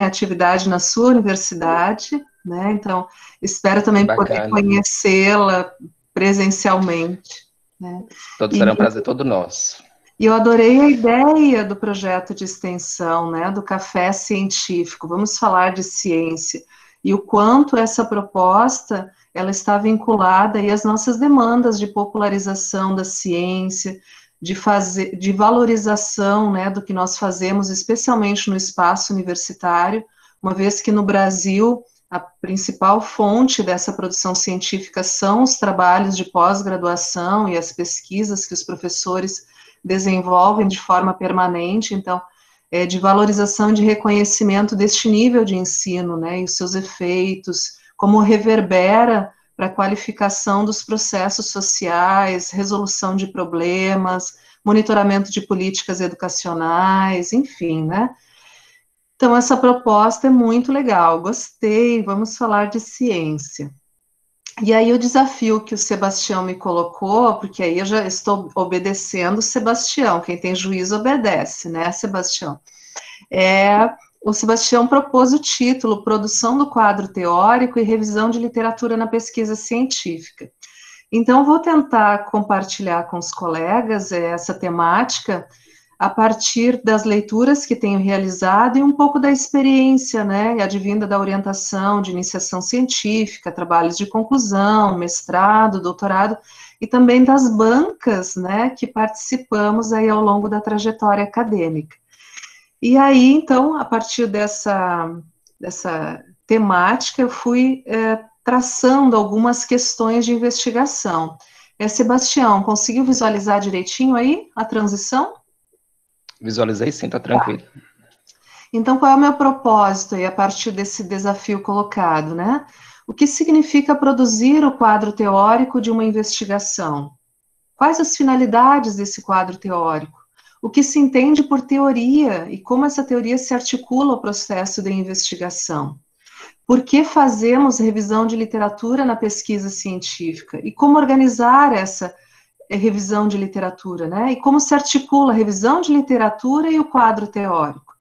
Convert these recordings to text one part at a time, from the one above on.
atividade na sua universidade, né? Então, espero também poder conhecê-la presencialmente, né? Todo será um prazer todo nosso. E eu adorei a ideia do projeto de extensão, né, do café científico. Vamos falar de ciência e o quanto essa proposta ela está vinculada aí às nossas demandas de popularização da ciência, de valorização, né, do que nós fazemos, especialmente no espaço universitário, uma vez que no Brasil a principal fonte dessa produção científica são os trabalhos de pós-graduação e as pesquisas que os professores desenvolvem de forma permanente, então, de valorização e de reconhecimento deste nível de ensino, né, e os seus efeitos, como reverbera para a qualificação dos processos sociais, resolução de problemas, monitoramento de políticas educacionais, enfim, né. Então, essa proposta é muito legal, gostei, vamos falar de ciência. E aí o desafio que o Sebastião me colocou, porque aí eu já estou obedecendo o Sebastião, quem tem juízo obedece, né, Sebastião? O Sebastião propôs o título, Produção do Quadro Teórico e Revisão de Literatura na Pesquisa Científica. Então, vou tentar compartilhar com os colegas essa temática a partir das leituras que tenho realizado e um pouco da experiência, né, advinda da orientação de iniciação científica, trabalhos de conclusão, mestrado, doutorado, e também das bancas, né, que participamos aí ao longo da trajetória acadêmica. E aí, então, a partir dessa temática, eu fui traçando algumas questões de investigação. Sebastião, conseguiu visualizar direitinho aí a transição? Visualizei sim, tá tranquilo. Então, qual é o meu propósito aí, a partir desse desafio colocado, né? O que significa produzir o quadro teórico de uma investigação? Quais as finalidades desse quadro teórico? O que se entende por teoria e como essa teoria se articula ao processo de investigação? Por que fazemos revisão de literatura na pesquisa científica? E como organizar essa revisão de literatura, né? E como se articula a revisão de literatura e o quadro teórico.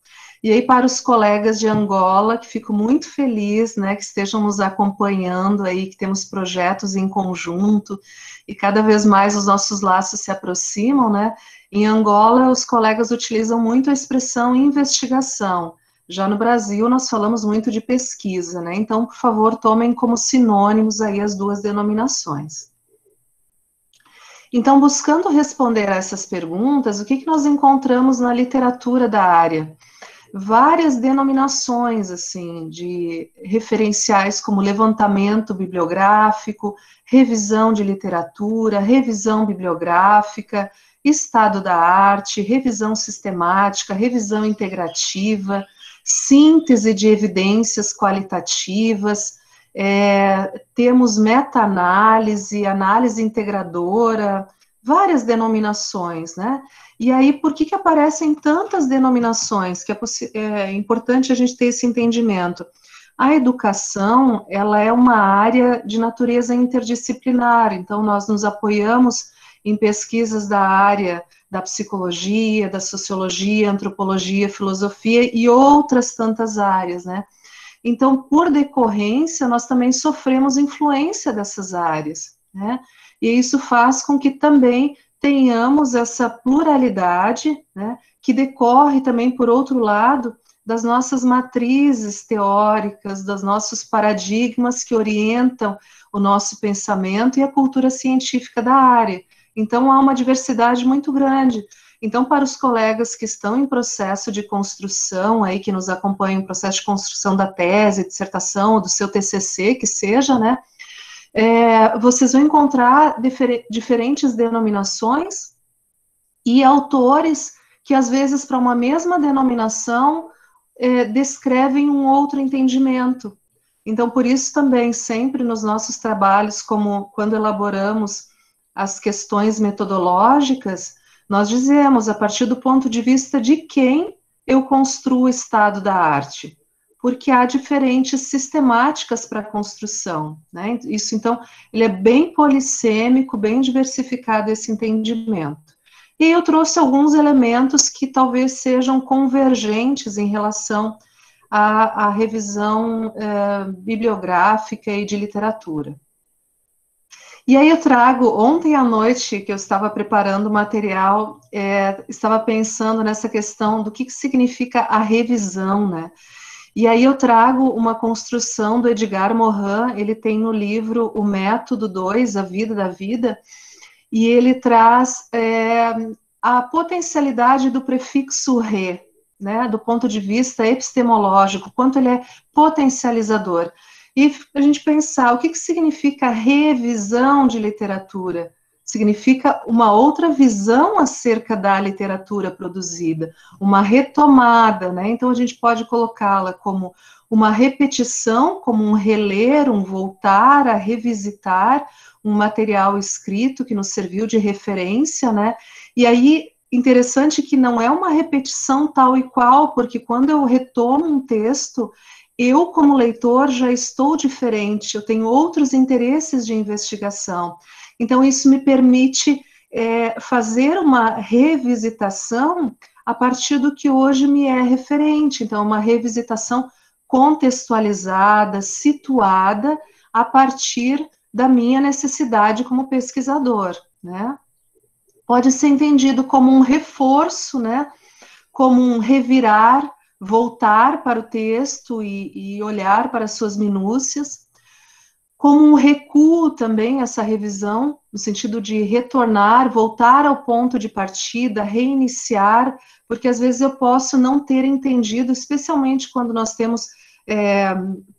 E aí, para os colegas de Angola, que fico muito feliz, né, que estejam nos acompanhando aí, que temos projetos em conjunto, e cada vez mais os nossos laços se aproximam, né? Em Angola, os colegas utilizam muito a expressão investigação. Já no Brasil, nós falamos muito de pesquisa, né? Então, por favor, tomem como sinônimos aí as duas denominações. Então, buscando responder a essas perguntas, o que nós encontramos na literatura da área? Várias denominações, assim, de referenciais como levantamento bibliográfico, revisão de literatura, revisão bibliográfica, estado da arte, revisão sistemática, revisão integrativa, síntese de evidências qualitativas, temos meta-análise, análise integradora, várias denominações, né? E aí, por que aparecem tantas denominações? Que é importante a gente ter esse entendimento. A educação, ela é uma área de natureza interdisciplinar, então nós nos apoiamos em pesquisas da área da psicologia, da sociologia, antropologia, filosofia e outras tantas áreas, né? Então, por decorrência, nós também sofremos influência dessas áreas, né? E isso faz com que também tenhamos essa pluralidade, né, que decorre também, por outro lado, das nossas matrizes teóricas, dos nossos paradigmas que orientam o nosso pensamento e a cultura científica da área. Então, há uma diversidade muito grande. Então, para os colegas que estão em processo de construção, aí, que nos acompanham em processo de construção da tese, dissertação, ou do seu TCC, que seja, né, vocês vão encontrar diferentes denominações e autores que, às vezes, para uma mesma denominação, descrevem um outro entendimento. Então, por isso também, sempre nos nossos trabalhos, como quando elaboramos as questões metodológicas, nós dizemos, a partir do ponto de vista de quem eu construo o estado da arte, porque há diferentes sistemáticas para a construção, né? Isso, então, ele é bem polissêmico, bem diversificado esse entendimento. E eu trouxe alguns elementos que talvez sejam convergentes em relação a revisão bibliográfica e de literatura. E aí eu trago, ontem à noite, que eu estava preparando o material, estava pensando nessa questão do que significa a revisão, né? E aí eu trago uma construção do Edgar Morin, ele tem no livro O Método 2, A Vida da Vida, e ele traz a potencialidade do prefixo re, né, do ponto de vista epistemológico, quanto ele é potencializador. E a gente pensar, o que significa revisão de literatura? Significa uma outra visão acerca da literatura produzida, uma retomada, né? Então a gente pode colocá-la como uma repetição, como um reler, um voltar a revisitar um material escrito que nos serviu de referência, né? E aí, interessante que não é uma repetição tal e qual, porque quando eu retomo um texto, eu, como leitor, já estou diferente, eu tenho outros interesses de investigação. Então, isso me permite fazer uma revisitação a partir do que hoje me é referente. Então, uma revisitação contextualizada, situada, a partir da minha necessidade como pesquisador, né? Pode ser entendido como um reforço, né? Como um revirar, voltar para o texto e olhar para as suas minúcias, como um recuo também, essa revisão, no sentido de retornar, voltar ao ponto de partida, reiniciar, porque às vezes eu posso não ter entendido, especialmente quando nós temos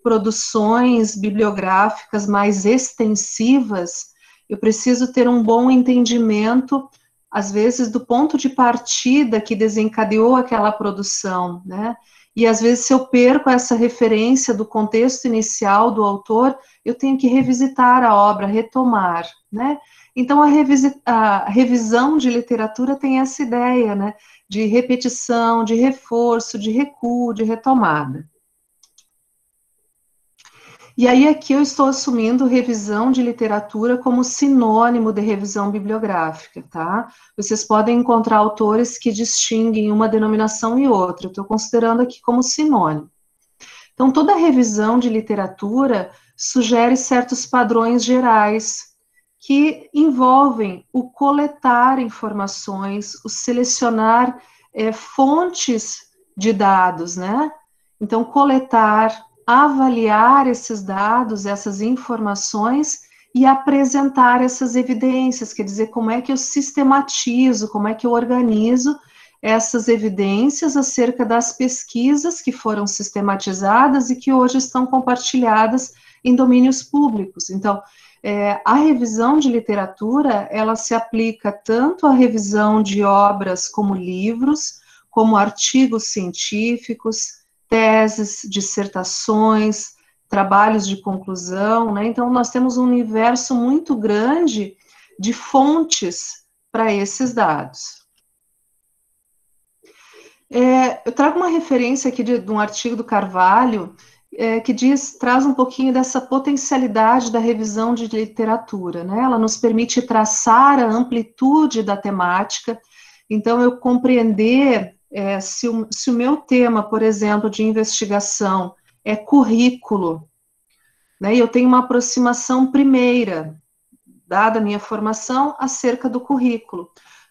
produções bibliográficas mais extensivas, eu preciso ter um bom entendimento, às vezes, do ponto de partida que desencadeou aquela produção, né? E às vezes, se eu perco essa referência do contexto inicial do autor, eu tenho que revisitar a obra, retomar, né? Então, a revisão de literatura tem essa ideia, né? De repetição, de reforço, de recuo, de retomada. E aí aqui eu estou assumindo revisão de literatura como sinônimo de revisão bibliográfica, tá? Vocês podem encontrar autores que distinguem uma denominação e outra, eu estou considerando aqui como sinônimo. Então, toda revisão de literatura sugere certos padrões gerais que envolvem o coletar informações, o selecionar fontes de dados, né? Então, coletar, avaliar esses dados, essas informações e apresentar essas evidências, quer dizer, como é que eu sistematizo, como é que eu organizo essas evidências acerca das pesquisas que foram sistematizadas e que hoje estão compartilhadas em domínios públicos. Então, a revisão de literatura, ela se aplica tanto à revisão de obras como livros, como artigos científicos, teses, dissertações, trabalhos de conclusão, né? Então, nós temos um universo muito grande de fontes para esses dados. Eu trago uma referência aqui de um artigo do Carvalho, que traz um pouquinho dessa potencialidade da revisão de literatura, né? Ela nos permite traçar a amplitude da temática, então eu compreender se o meu tema, por exemplo, de investigação é currículo, né, e eu tenho uma aproximação primeira, dada a minha formação, acerca do currículo.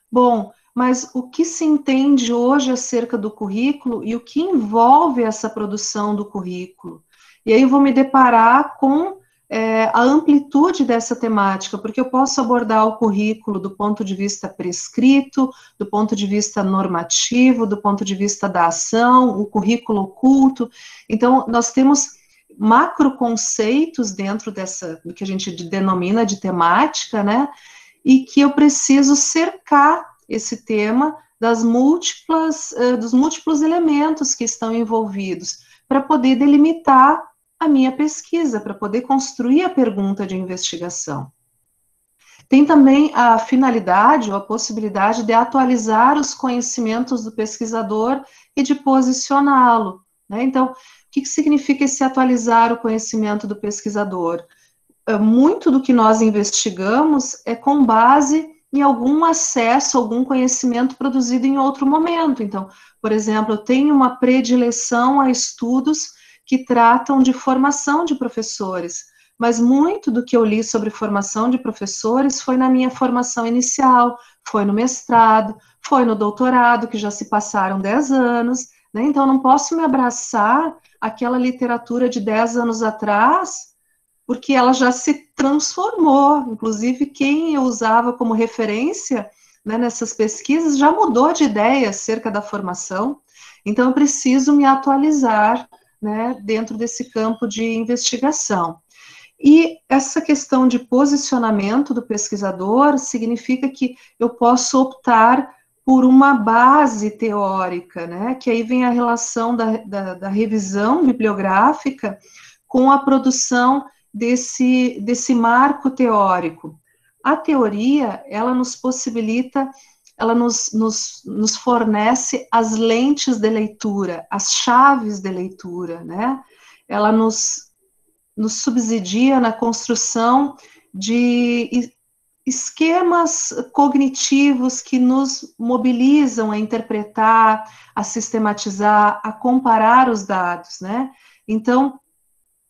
Bom, mas o que se entende hoje acerca do currículo e o que envolve essa produção do currículo? E aí eu vou me deparar com a amplitude dessa temática, porque eu posso abordar o currículo do ponto de vista prescrito, do ponto de vista normativo, do ponto de vista da ação, o currículo oculto. Então, nós temos macroconceitos dentro do que a gente denomina de temática, né? E que eu preciso cercar esse tema dos múltiplos elementos que estão envolvidos, para poder delimitar a minha pesquisa, para poder construir a pergunta de investigação. Tem também a finalidade ou a possibilidade de atualizar os conhecimentos do pesquisador e de posicioná-lo, né? Então, o que significa esse atualizar o conhecimento do pesquisador? Muito do que nós investigamos é com base em algum acesso, algum conhecimento produzido em outro momento. Então, por exemplo, eu tenho uma predileção a estudos que tratam de formação de professores, mas muito do que eu li sobre formação de professores foi na minha formação inicial, foi no mestrado, foi no doutorado, que já se passaram 10 anos, né? Então, não posso me abraçar àquela literatura de 10 anos atrás, porque ela já se transformou. Inclusive, quem eu usava como referência, né, nessas pesquisas já mudou de ideia acerca da formação. Então, eu preciso me atualizar, né, dentro desse campo de investigação. E essa questão de posicionamento do pesquisador significa que eu posso optar por uma base teórica, né, que aí vem a relação da revisão bibliográfica com a produção desse marco teórico. A teoria, ela nos possibilita, ela nos fornece as lentes de leitura, as chaves de leitura, né? Ela nos subsidia na construção de esquemas cognitivos que nos mobilizam a interpretar, a sistematizar, a comparar os dados, né? Então,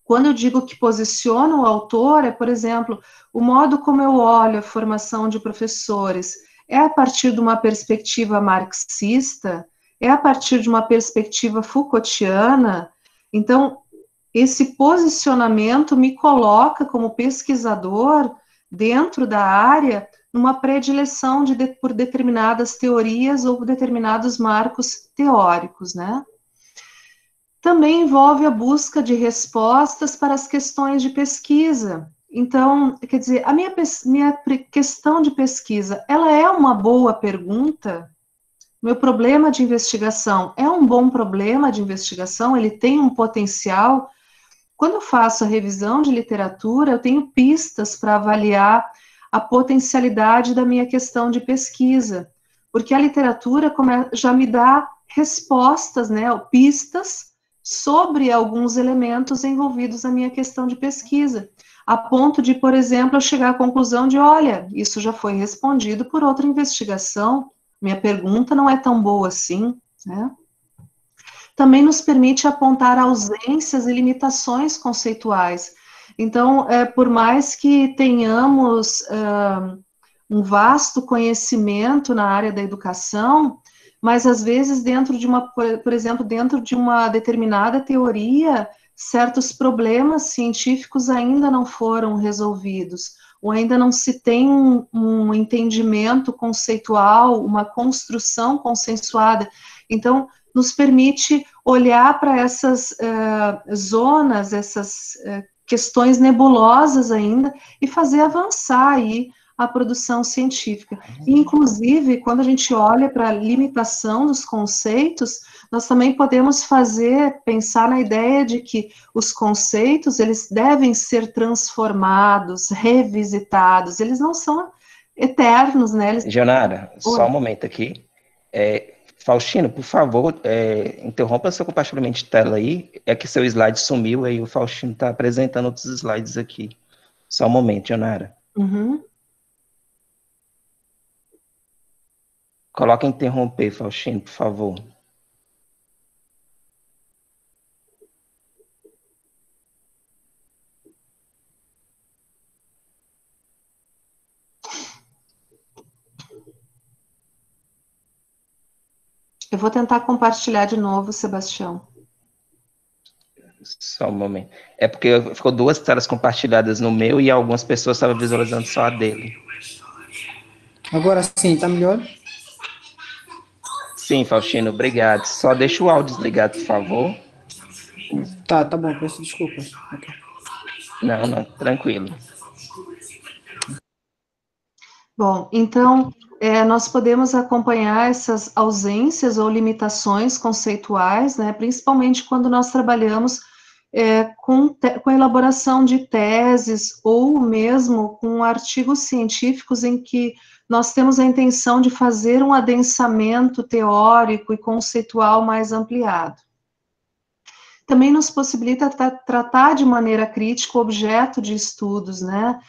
quando eu digo que posiciona o autor, é, por exemplo, o modo como eu olho a formação de professores é a partir de uma perspectiva marxista, é a partir de uma perspectiva Foucaultiana. Então, esse posicionamento me coloca como pesquisador dentro da área numa predileção por determinadas teorias ou determinados marcos teóricos, né? Também envolve a busca de respostas para as questões de pesquisa. Então, quer dizer, a minha questão de pesquisa, ela é uma boa pergunta? Meu problema de investigação é um bom problema de investigação? Ele tem um potencial? Quando eu faço a revisão de literatura, eu tenho pistas para avaliar a potencialidade da minha questão de pesquisa, porque a literatura já me dá respostas, né, pistas sobre alguns elementos envolvidos na minha questão de pesquisa, a ponto de, por exemplo, eu chegar à conclusão de, olha, isso já foi respondido por outra investigação, minha pergunta não é tão boa assim, né? Também nos permite apontar ausências e limitações conceituais. Então, por mais que tenhamos um vasto conhecimento na área da educação, mas às vezes dentro de por exemplo, dentro de uma determinada teoria, certos problemas científicos ainda não foram resolvidos, ou ainda não se tem um entendimento conceitual, uma construção consensuada. Então, nos permite olhar para essas zonas, essas questões nebulosas ainda, e fazer avançar aí a produção científica. E, inclusive, quando a gente olha para a limitação dos conceitos, nós também podemos pensar na ideia de que os conceitos, eles devem ser transformados, revisitados, eles não são eternos, né? Gionara, só um momento aqui. Faustino, por favor, interrompa seu compartilhamento de tela aí, é que seu slide sumiu, aí o Faustino está apresentando outros slides aqui. Só um momento, Gionara. Uhum. Coloca interromper, Faustino, por favor. Eu vou tentar compartilhar de novo, Sebastião. Só um momento. É porque ficou duas telas compartilhadas no meu e algumas pessoas estavam visualizando só a dele. Agora sim, tá melhor? Sim, Faustino, obrigado. Só deixa o áudio desligado, por favor. Tá bom, peço desculpas. Okay. Não, tranquilo. Bom, então, nós podemos acompanhar essas ausências ou limitações conceituais, né, principalmente quando nós trabalhamos com a elaboração de teses ou mesmo com artigos científicos em que nós temos a intenção de fazer um adensamento teórico e conceitual mais ampliado. Também nos possibilita tratar de maneira crítica o objeto de estudos, né,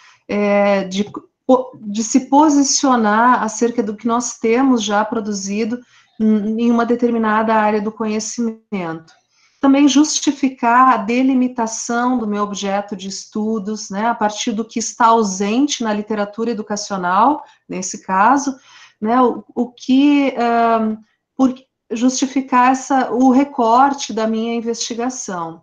de se posicionar acerca do que nós temos já produzido em uma determinada área do conhecimento. Também justificar a delimitação do meu objeto de estudos, né, a partir do que está ausente na literatura educacional, nesse caso, né, por justificar o recorte da minha investigação.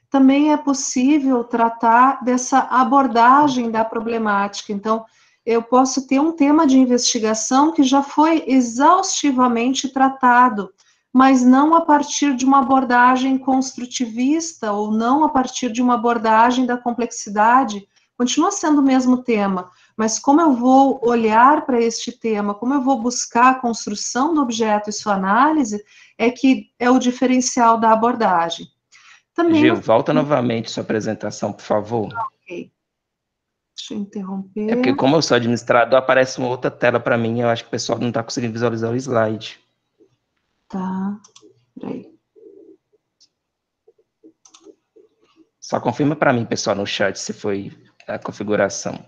Também é possível tratar dessa abordagem da problemática. Então, eu posso ter um tema de investigação que já foi exaustivamente tratado, mas não a partir de uma abordagem construtivista, ou não a partir de uma abordagem da complexidade. Continua sendo o mesmo tema, mas como eu vou olhar para este tema, como eu vou buscar a construção do objeto e sua análise, é que é o diferencial da abordagem. Também Gil, volta novamente sua apresentação, por favor. Ok. Deixa eu interromper. É porque, como eu sou administrador, aparece uma outra tela para mim, eu acho que o pessoal não está conseguindo visualizar o slide. Tá, peraí. Só confirma para mim, pessoal, no chat, se foi a configuração.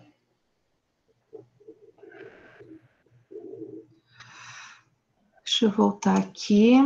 Deixa eu voltar aqui.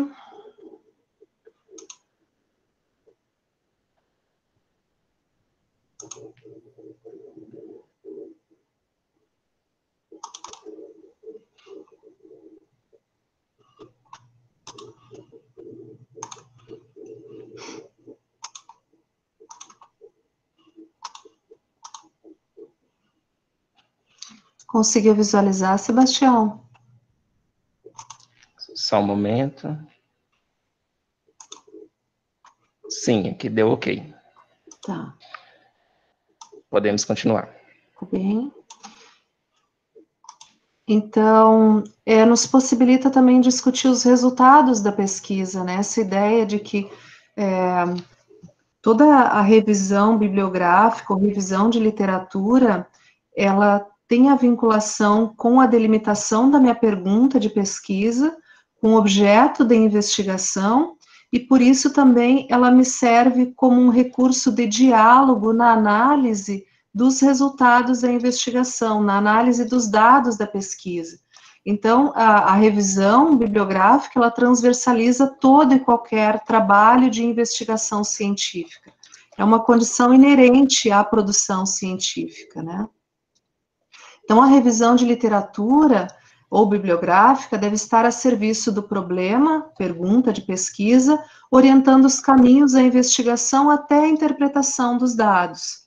Conseguiu visualizar, Sebastião? Só um momento. Sim, aqui deu ok. Tá. Podemos continuar. Tá bem. Então, nos possibilita também discutir os resultados da pesquisa, né? Essa ideia de que toda a revisão bibliográfica ou revisão de literatura, ela tem a vinculação com a delimitação da minha pergunta de pesquisa, com o objeto da investigação, e por isso também ela me serve como um recurso de diálogo na análise dos resultados da investigação, na análise dos dados da pesquisa. Então, a revisão bibliográfica, ela transversaliza todo e qualquer trabalho de investigação científica. É uma condição inerente à produção científica, né? Então, a revisão de literatura ou bibliográfica deve estar a serviço do problema, pergunta de pesquisa, orientando os caminhos da investigação até a interpretação dos dados.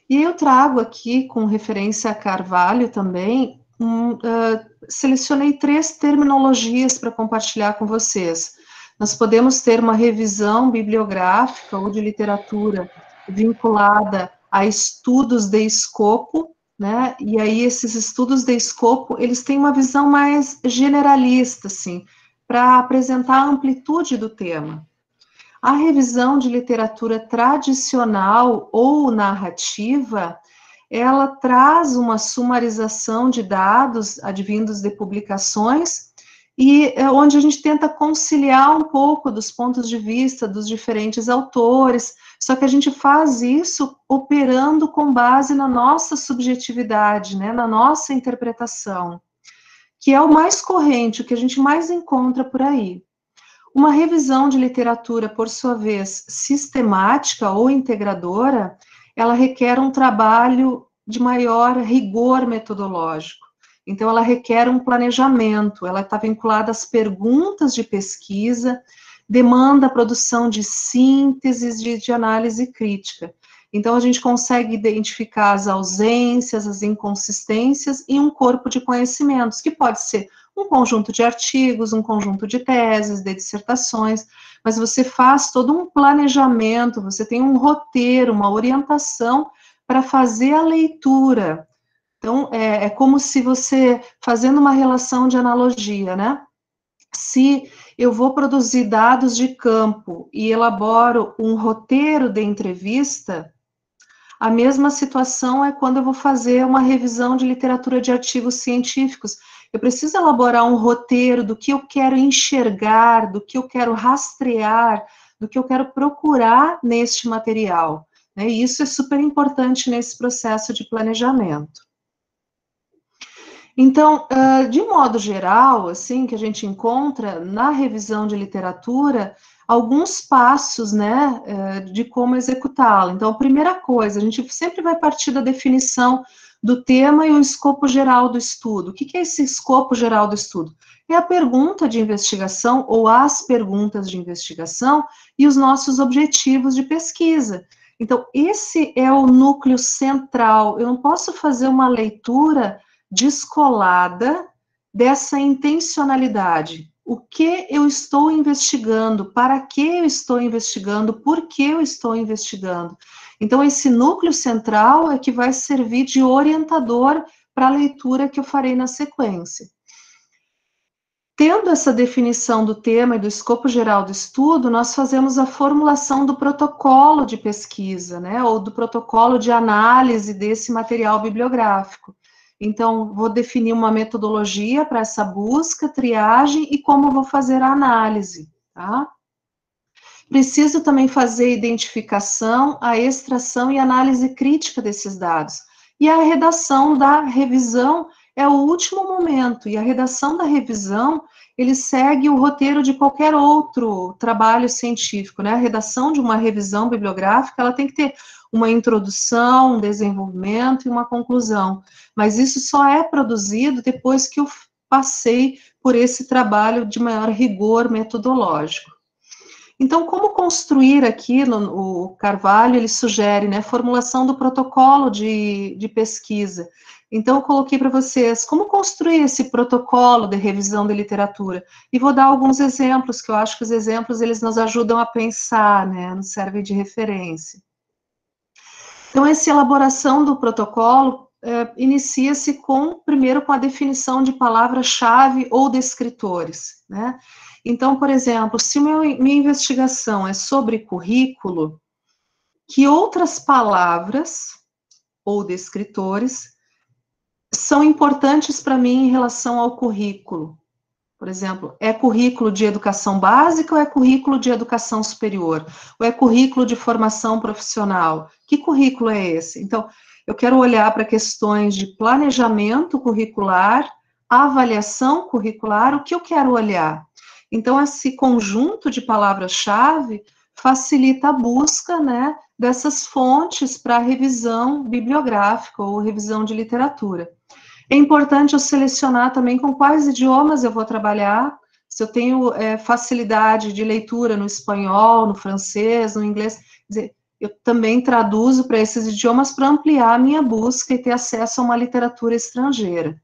E eu trago aqui, com referência a Carvalho também, selecionei 3 terminologias para compartilhar com vocês. Nós podemos ter uma revisão bibliográfica ou de literatura vinculada a estudos de escopo, né? E aí esses estudos de escopo, eles têm uma visão mais generalista, assim, para apresentar a amplitude do tema. A revisão de literatura tradicional ou narrativa, ela traz uma sumarização de dados advindos de publicações e onde a gente tenta conciliar um pouco dos pontos de vista dos diferentes autores, só que a gente faz isso operando com base na nossa subjetividade, né, na nossa interpretação, que é o mais corrente, o que a gente mais encontra por aí. Uma revisão de literatura, por sua vez, sistemática ou integradora, ela requer um trabalho de maior rigor metodológico. Então, ela requer um planejamento, ela está vinculada às perguntas de pesquisa, demanda a produção de sínteses de análise crítica. Então, a gente consegue identificar as ausências, as inconsistências em um corpo de conhecimentos, que pode ser um conjunto de artigos, um conjunto de teses, de dissertações, mas você faz todo um planejamento, você tem um roteiro, uma orientação para fazer a leitura. Então, é como se você, fazendo uma relação de analogia, né? Se eu vou produzir dados de campo e elaboro um roteiro de entrevista, a mesma situação é quando eu vou fazer uma revisão de literatura de artigos científicos. Eu preciso elaborar um roteiro do que eu quero enxergar, do que eu quero rastrear, do que eu quero procurar neste material. né? E isso é super importante nesse processo de planejamento. Então, de modo geral, assim, que a gente encontra na revisão de literatura, alguns passos, né, de como executá-la. Então, a primeira coisa, a gente sempre vai partir da definição do tema e o escopo geral do estudo. O que é esse escopo geral do estudo? É a pergunta de investigação ou as perguntas de investigação e os nossos objetivos de pesquisa. Então, esse é o núcleo central. Eu não posso fazer uma leitura descolada dessa intencionalidade. O que eu estou investigando, para que eu estou investigando, por que eu estou investigando. Então, esse núcleo central é que vai servir de orientador para a leitura que eu farei na sequência. Tendo essa definição do tema e do escopo geral do estudo, nós fazemos a formulação do protocolo de pesquisa, né, ou do protocolo de análise desse material bibliográfico. Então, vou definir uma metodologia para essa busca, triagem e como vou fazer a análise, tá? Preciso também fazer a identificação, a extração e análise crítica desses dados. E a redação da revisão é o último momento, e a redação da revisão, ele segue o roteiro de qualquer outro trabalho científico, né? A redação de uma revisão bibliográfica, ela tem que ter uma introdução, um desenvolvimento e uma conclusão. Mas isso só é produzido depois que eu passei por esse trabalho de maior rigor metodológico. Então, como construir aqui, o Carvalho, ele sugere, né, formulação do protocolo de pesquisa. Então, eu coloquei para vocês como construir esse protocolo de revisão de literatura. E vou dar alguns exemplos, que eu acho que os exemplos, eles nos ajudam a pensar, né, nos servem de referência. Então, essa elaboração do protocolo inicia-se primeiro com a definição de palavra-chave ou descritores, né? Então, por exemplo, se minha investigação é sobre currículo, que outras palavras ou descritores são importantes para mim em relação ao currículo? Por exemplo, é currículo de educação básica ou é currículo de educação superior? Ou é currículo de formação profissional? Que currículo é esse? Então, eu quero olhar para questões de planejamento curricular, avaliação curricular, o que eu quero olhar? Então, esse conjunto de palavras-chave facilita a busca, né, dessas fontes para revisão bibliográfica ou revisão de literatura. É importante eu selecionar também com quais idiomas eu vou trabalhar, se eu tenho facilidade de leitura no espanhol, no francês, no inglês, quer dizer, eu também traduzo para esses idiomas para ampliar a minha busca e ter acesso a uma literatura estrangeira.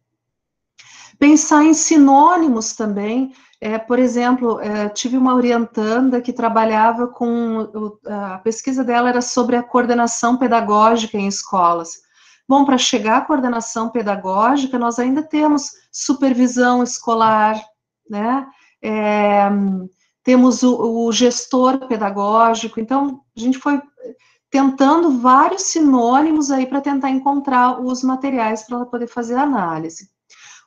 Pensar em sinônimos também, por exemplo, tive uma orientanda que trabalhava com, a pesquisa dela era sobre a coordenação pedagógica em escolas. Bom, para chegar à coordenação pedagógica, nós ainda temos supervisão escolar, né? Temos o gestor pedagógico, então a gente foi tentando vários sinônimos aí para tentar encontrar os materiais para ela poder fazer a análise.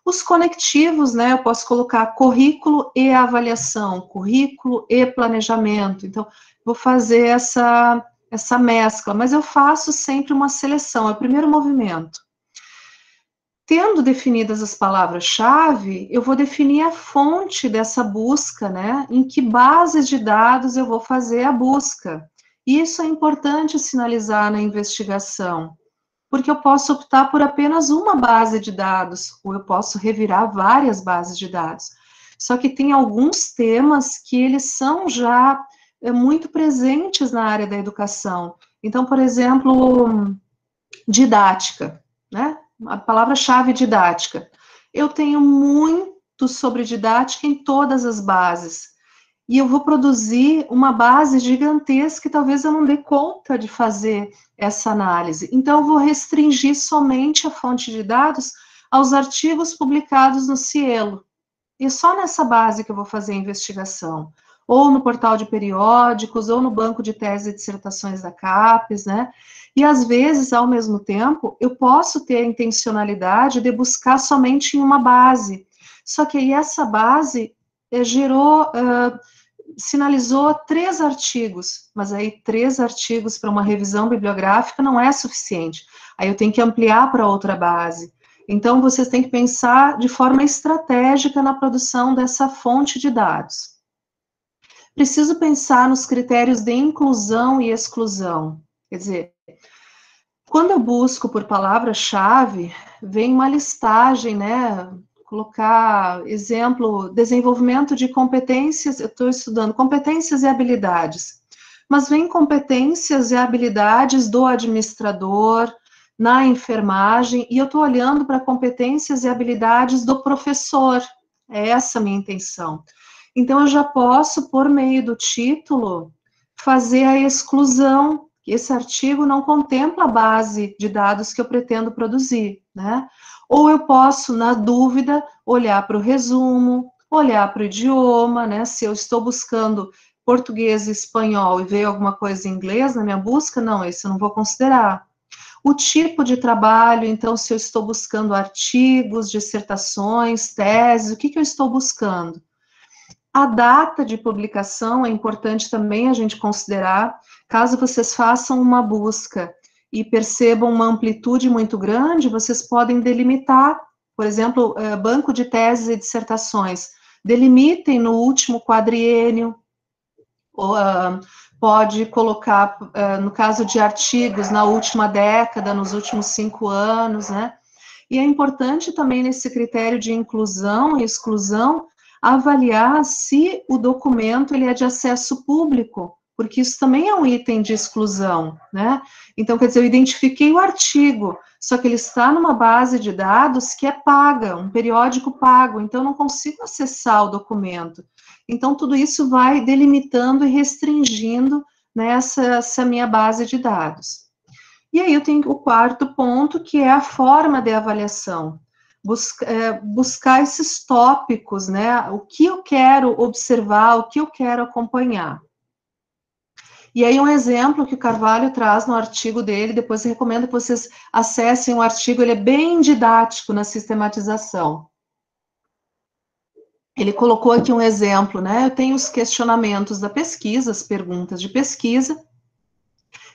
Os conectivos, né, eu posso colocar currículo e avaliação, currículo e planejamento, então vou fazer essa mescla, mas eu faço sempre uma seleção, é o primeiro movimento. Tendo definidas as palavras-chave, eu vou definir a fonte dessa busca, né, em que bases de dados eu vou fazer a busca. Isso é importante sinalizar na investigação, porque eu posso optar por apenas uma base de dados, ou eu posso revirar várias bases de dados. Só que tem alguns temas que eles são já muito presentes na área da educação. Então, por exemplo, didática, né? A palavra-chave didática. Eu tenho muito sobre didática em todas as bases. E eu vou produzir uma base gigantesca que talvez eu não dê conta de fazer essa análise. Então, eu vou restringir somente a fonte de dados aos artigos publicados no Cielo. E é só nessa base que eu vou fazer a investigação. Ou no portal de periódicos, ou no banco de teses e dissertações da CAPES, né? E, às vezes, ao mesmo tempo, eu posso ter a intencionalidade de buscar somente em uma base. Só que aí essa base gerou sinalizou 3 artigos, mas aí 3 artigos para uma revisão bibliográfica não é suficiente. Aí eu tenho que ampliar para outra base. Então, vocês têm que pensar de forma estratégica na produção dessa fonte de dados. Preciso pensar nos critérios de inclusão e exclusão. Quer dizer, quando eu busco por palavra-chave, vem uma listagem, né? Colocar exemplo, desenvolvimento de competências, eu estou estudando competências e habilidades, mas vem competências e habilidades do administrador, na enfermagem, e eu estou olhando para competências e habilidades do professor, é essa a minha intenção. Então, eu já posso, por meio do título, fazer a exclusão. Esse artigo não contempla a base de dados que eu pretendo produzir, né? Ou eu posso, na dúvida, olhar para o resumo, olhar para o idioma, né? Se eu estou buscando português e espanhol e veio alguma coisa em inglês na minha busca, não, esse eu não vou considerar. O tipo de trabalho, então, se eu estou buscando artigos, dissertações, teses, o que eu estou buscando? A data de publicação é importante também a gente considerar, caso vocês façam uma busca e percebam uma amplitude muito grande, vocês podem delimitar, por exemplo, banco de teses e dissertações, delimitem no último quadriênio, ou, pode colocar, no caso de artigos, na última década, nos últimos 5 anos, né? E é importante também nesse critério de inclusão e exclusão, avaliar se o documento ele é de acesso público, porque isso também é um item de exclusão, né? Então, quer dizer, eu identifiquei o artigo, só que ele está numa base de dados que é paga, um periódico pago, então eu não consigo acessar o documento. Então, tudo isso vai delimitando e restringindo, né, essa minha base de dados. E aí eu tenho o 4º ponto, que é a forma de avaliação. Buscar esses tópicos, né? O que eu quero observar, o que eu quero acompanhar. E aí um exemplo que o Carvalho traz no artigo dele, depois eu recomendo que vocês acessem o artigo, ele é bem didático na sistematização. Ele colocou aqui um exemplo, né? Eu tenho os questionamentos da pesquisa, as perguntas de pesquisa,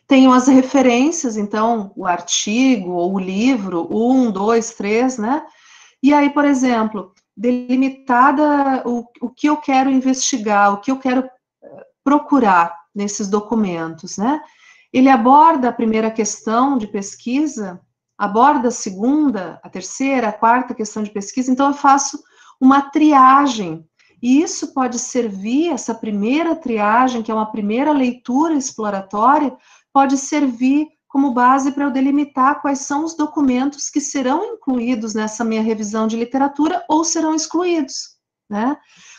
tenho as referências, então, o artigo ou o livro, 1, 2, 3, né? E aí, por exemplo, delimitada o que eu quero investigar, o que eu quero procurar nesses documentos, né? Ele aborda a primeira questão de pesquisa, aborda a segunda, a terceira, a quarta questão de pesquisa, então eu faço uma triagem, e isso pode servir, essa primeira triagem, que é uma primeira leitura exploratória, pode servir como base para eu delimitar quais são os documentos que serão incluídos nessa minha revisão de literatura ou serão excluídos, né?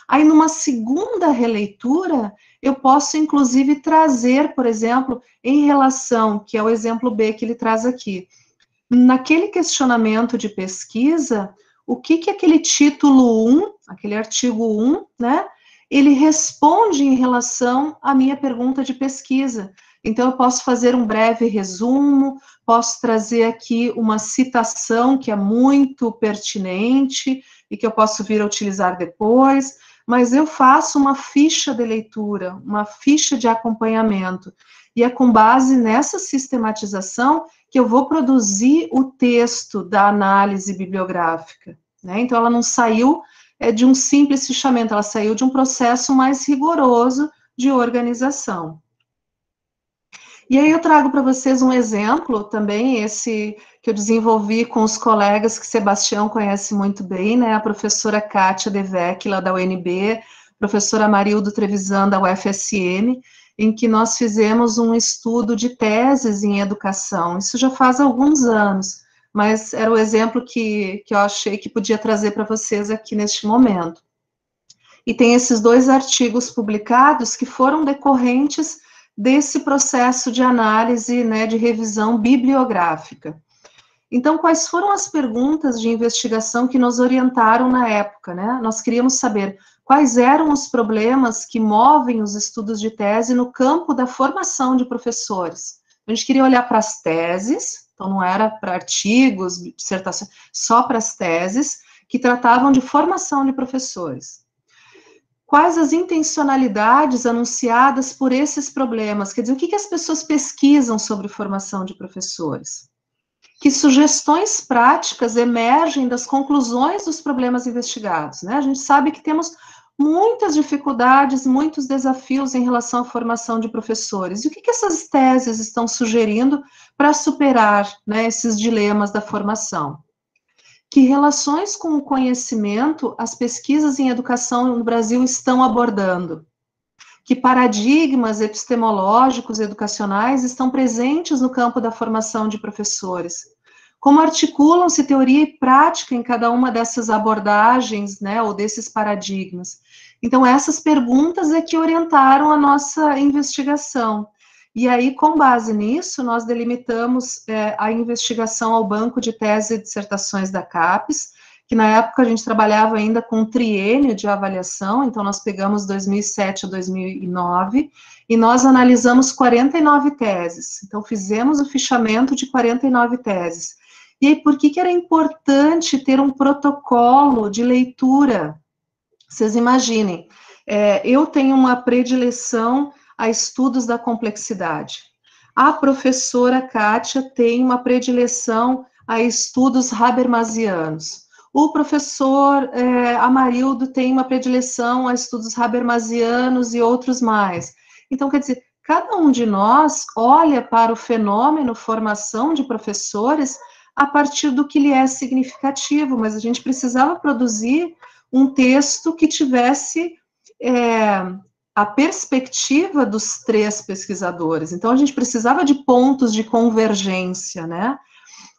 Aí, numa segunda releitura, eu posso, inclusive, trazer, por exemplo, em relação, que é o exemplo B que ele traz aqui, naquele questionamento de pesquisa, o que aquele título 1, aquele artigo 1, né, ele responde em relação à minha pergunta de pesquisa. Então, eu posso fazer um breve resumo, posso trazer aqui uma citação que é muito pertinente e que eu posso vir a utilizar depois, mas eu faço uma ficha de leitura, uma ficha de acompanhamento, e é com base nessa sistematização que eu vou produzir o texto da análise bibliográfica, né? Então, ela não saiu de um simples fichamento, ela saiu de um processo mais rigoroso de organização. E aí eu trago para vocês um exemplo também, esse que eu desenvolvi com os colegas que Sebastião conhece muito bem, né, a professora Kátia Devec, lá da UNB, professora Marildo Trevisan, da UFSM, em que nós fizemos um estudo de teses em educação. Isso já faz alguns anos, mas era o exemplo que eu achei que podia trazer para vocês aqui neste momento. E tem esses 2 artigos publicados que foram decorrentes desse processo de análise, né, de revisão bibliográfica. Então, quais foram as perguntas de investigação que nos orientaram na época, né? Nós queríamos saber quais eram os problemas que movem os estudos de tese no campo da formação de professores. A gente queria olhar para as teses, então não era para artigos, dissertações, só para as teses que tratavam de formação de professores. quais as intencionalidades anunciadas por esses problemas, quer dizer, o que as pessoas pesquisam sobre formação de professores? Que sugestões práticas emergem das conclusões dos problemas investigados, né? A gente sabe que temos muitas dificuldades, muitos desafios em relação à formação de professores. E o que essas teses estão sugerindo para superar, né, esses dilemas da formação? Que relações com o conhecimento as pesquisas em educação no Brasil estão abordando? Que paradigmas epistemológicos e educacionais estão presentes no campo da formação de professores? Como articulam-se teoria e prática em cada uma dessas abordagens, né, ou desses paradigmas? Então, essas perguntas é que orientaram a nossa investigação. E aí, com base nisso, nós delimitamos a investigação ao banco de tese e dissertações da CAPES, que na época a gente trabalhava ainda com um triênio de avaliação, então nós pegamos 2007 a 2009, e nós analisamos 49 teses. Então, fizemos o fichamento de 49 teses. E aí, por que era importante ter um protocolo de leitura? Vocês imaginem, eu tenho uma predileção a estudos da complexidade. A professora Kátia tem uma predileção a estudos habermasianos. O professor Amarildo tem uma predileção a estudos habermasianos e outros mais. Então, quer dizer, cada um de nós olha para o fenômeno formação de professores a partir do que lhe é significativo, mas a gente precisava produzir um texto que tivesse a perspectiva dos três pesquisadores. Então, a gente precisava de pontos de convergência, né?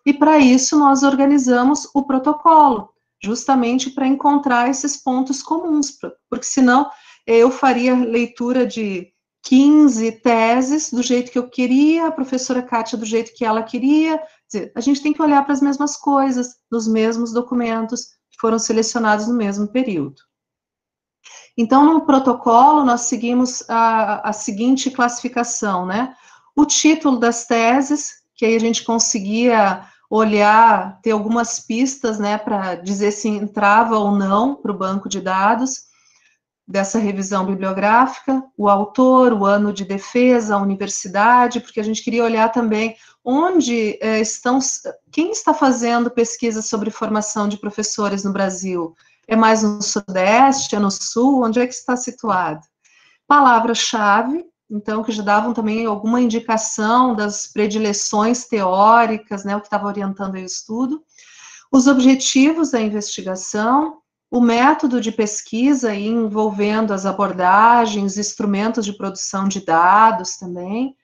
E para isso nós organizamos o protocolo, justamente para encontrar esses pontos comuns, porque senão eu faria leitura de 15 teses do jeito que eu queria, a professora Kátia do jeito que ela queria. Quer dizer, a gente tem que olhar para as mesmas coisas, nos mesmos documentos que foram selecionados no mesmo período. Então, no protocolo, nós seguimos a seguinte classificação, né? O título das teses, que aí a gente conseguia olhar, ter algumas pistas, né, para dizer se entrava ou não para o banco de dados dessa revisão bibliográfica, o autor, o ano de defesa, a universidade, porque a gente queria olhar também onde quem está fazendo pesquisa sobre formação de professores no Brasil. É mais no Sudeste, é no Sul, onde é que está situado? Palavra-chave, então, que já davam também alguma indicação das predileções teóricas, né, o que estava orientando aí o estudo. Os objetivos da investigação, o método de pesquisa envolvendo as abordagens, instrumentos de produção de dados também,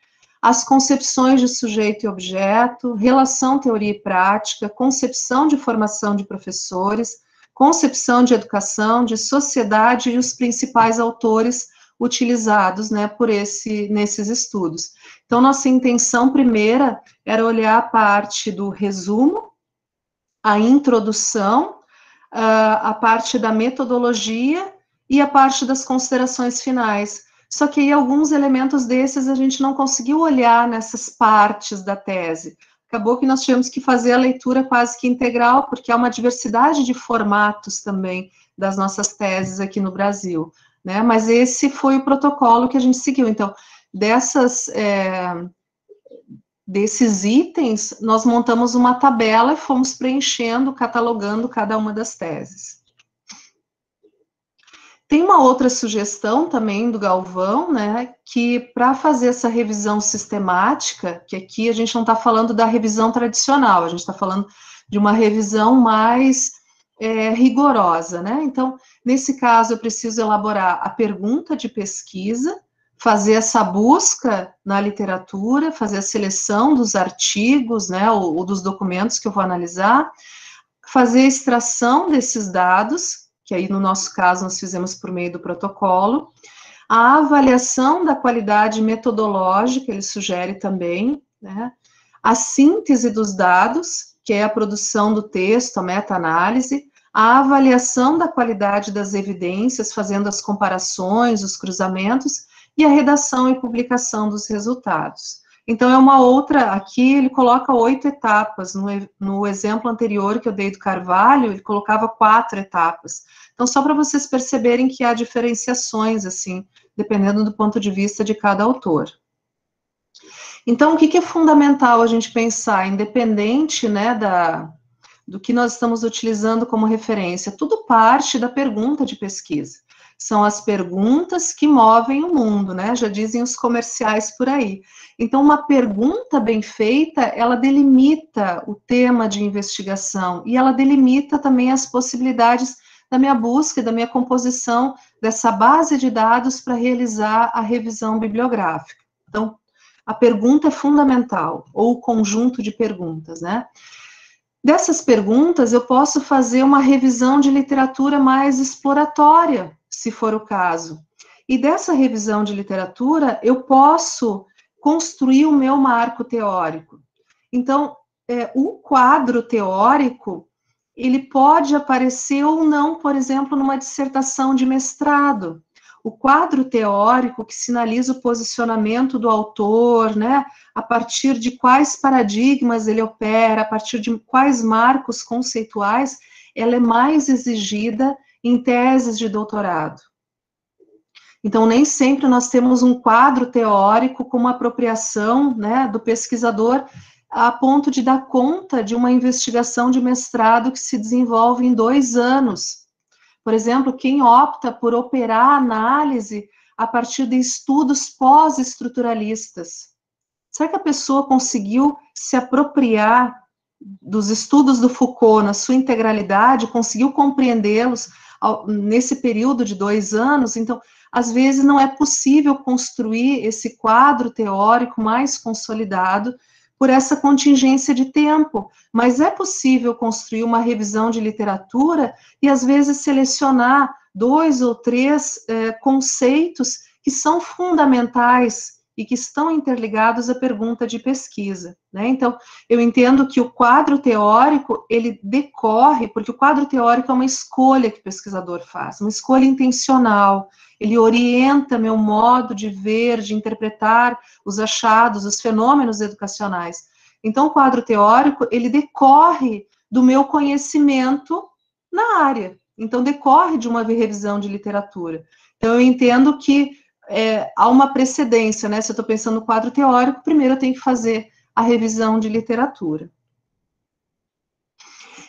as concepções de sujeito e objeto, relação teoria e prática, concepção de formação de professores, concepção de educação, de sociedade e os principais autores utilizados, né, nesses estudos. Então, nossa intenção primeira era olhar a parte do resumo, a introdução, a parte da metodologia e a parte das considerações finais. Só que aí alguns elementos desses a gente não conseguiu olhar nessas partes da tese. Acabou que nós tivemos que fazer a leitura quase que integral, porque há uma diversidade de formatos também das nossas teses aqui no Brasil, né? Mas esse foi o protocolo que a gente seguiu. Então, desses itens, nós montamos uma tabela e fomos preenchendo, catalogando cada uma das teses. Tem uma outra sugestão também do Galvão, né, que para fazer essa revisão sistemática, que aqui a gente não está falando da revisão tradicional, a gente está falando de uma revisão mais rigorosa, né? Então, nesse caso, eu preciso elaborar a pergunta de pesquisa, fazer essa busca na literatura, fazer a seleção dos artigos, né, ou dos documentos que eu vou analisar, fazer a extração desses dados, que aí no nosso caso nós fizemos por meio do protocolo, a avaliação da qualidade metodológica, ele sugere também, né, a síntese dos dados, que é a produção do texto, a meta-análise, a avaliação da qualidade das evidências, fazendo as comparações, os cruzamentos, e a redação e publicação dos resultados. Então, é uma outra, aqui ele coloca 8 etapas, no exemplo anterior que eu dei do Carvalho, ele colocava 4 etapas. Então, só para vocês perceberem que há diferenciações, assim, dependendo do ponto de vista de cada autor. Então, o que é fundamental a gente pensar, independente, né, do que nós estamos utilizando como referência? Tudo parte da pergunta de pesquisa. São as perguntas que movem o mundo, né? Já dizem os comerciais por aí. Então, uma pergunta bem feita, ela delimita o tema de investigação e ela delimita também as possibilidades da minha busca, da minha composição dessa base de dados para realizar a revisão bibliográfica. Então, a pergunta é fundamental, ou o conjunto de perguntas, né? Dessas perguntas, eu posso fazer uma revisão de literatura mais exploratória, se for o caso. E dessa revisão de literatura, eu posso construir o meu marco teórico. Então, o quadro teórico, ele pode aparecer ou não, por exemplo, numa dissertação de mestrado. O quadro teórico que sinaliza o posicionamento do autor, né, a partir de quais paradigmas ele opera, a partir de quais marcos conceituais, ela é mais exigida em teses de doutorado. Então, nem sempre nós temos um quadro teórico com uma apropriação, né, do pesquisador a ponto de dar conta de uma investigação de mestrado que se desenvolve em 2 anos. Por exemplo, quem opta por operar a análise a partir de estudos pós-estruturalistas. Será que a pessoa conseguiu se apropriar dos estudos do Foucault na sua integralidade, conseguiu compreendê-los nesse período de 2 anos? Então, às vezes não é possível construir esse quadro teórico mais consolidado por essa contingência de tempo, mas é possível construir uma revisão de literatura e, às vezes, selecionar 2 ou 3 conceitos que são fundamentais e que estão interligados à pergunta de pesquisa, né? Então, eu entendo que o quadro teórico, ele decorre, porque o quadro teórico é uma escolha que o pesquisador faz, uma escolha intencional, ele orienta meu modo de ver, de interpretar os achados, os fenômenos educacionais. Então, o quadro teórico, ele decorre do meu conhecimento na área, então decorre de uma revisão de literatura. Então, eu entendo que há uma precedência, né? Se eu estou pensando no quadro teórico, primeiro eu tenho que fazer a revisão de literatura.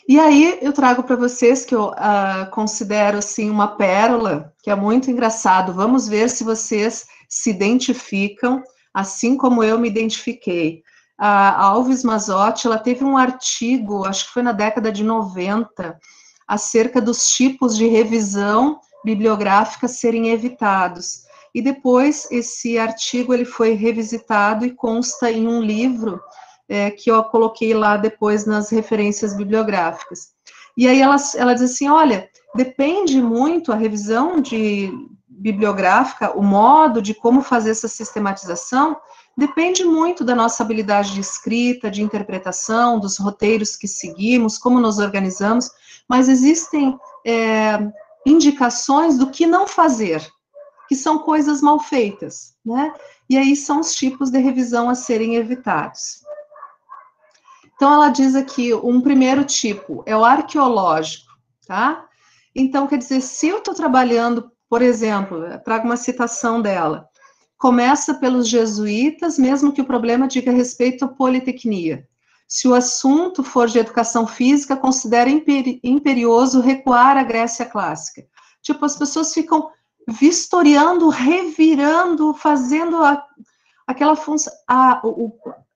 E aí eu trago para vocês que eu considero assim uma pérola, que é muito engraçado. Vamos ver se vocês se identificam, assim como eu me identifiquei. A Alves Mazzotti, ela teve um artigo, acho que foi na década de 90, acerca dos tipos de revisão bibliográfica serem evitados. E depois esse artigo ele foi revisitado e consta em um livro que eu coloquei lá depois nas referências bibliográficas. E aí ela diz assim, olha, depende muito a revisão bibliográfica, o modo de como fazer essa sistematização, depende muito da nossa habilidade de escrita, de interpretação, dos roteiros que seguimos, como nos organizamos, mas existem indicações do que não fazer, que são coisas mal feitas, né? E aí são os tipos de revisão a serem evitados. Então, ela diz aqui, um primeiro tipo é o arqueológico, tá? Então, quer dizer, se eu estou trabalhando, por exemplo, eu trago uma citação dela, começa pelos jesuítas, mesmo que o problema diga respeito à politecnia. Se o assunto for de educação física, considera imperioso recuar à Grécia clássica. Tipo, as pessoas ficam vistoriando, revirando, fazendo aquela função...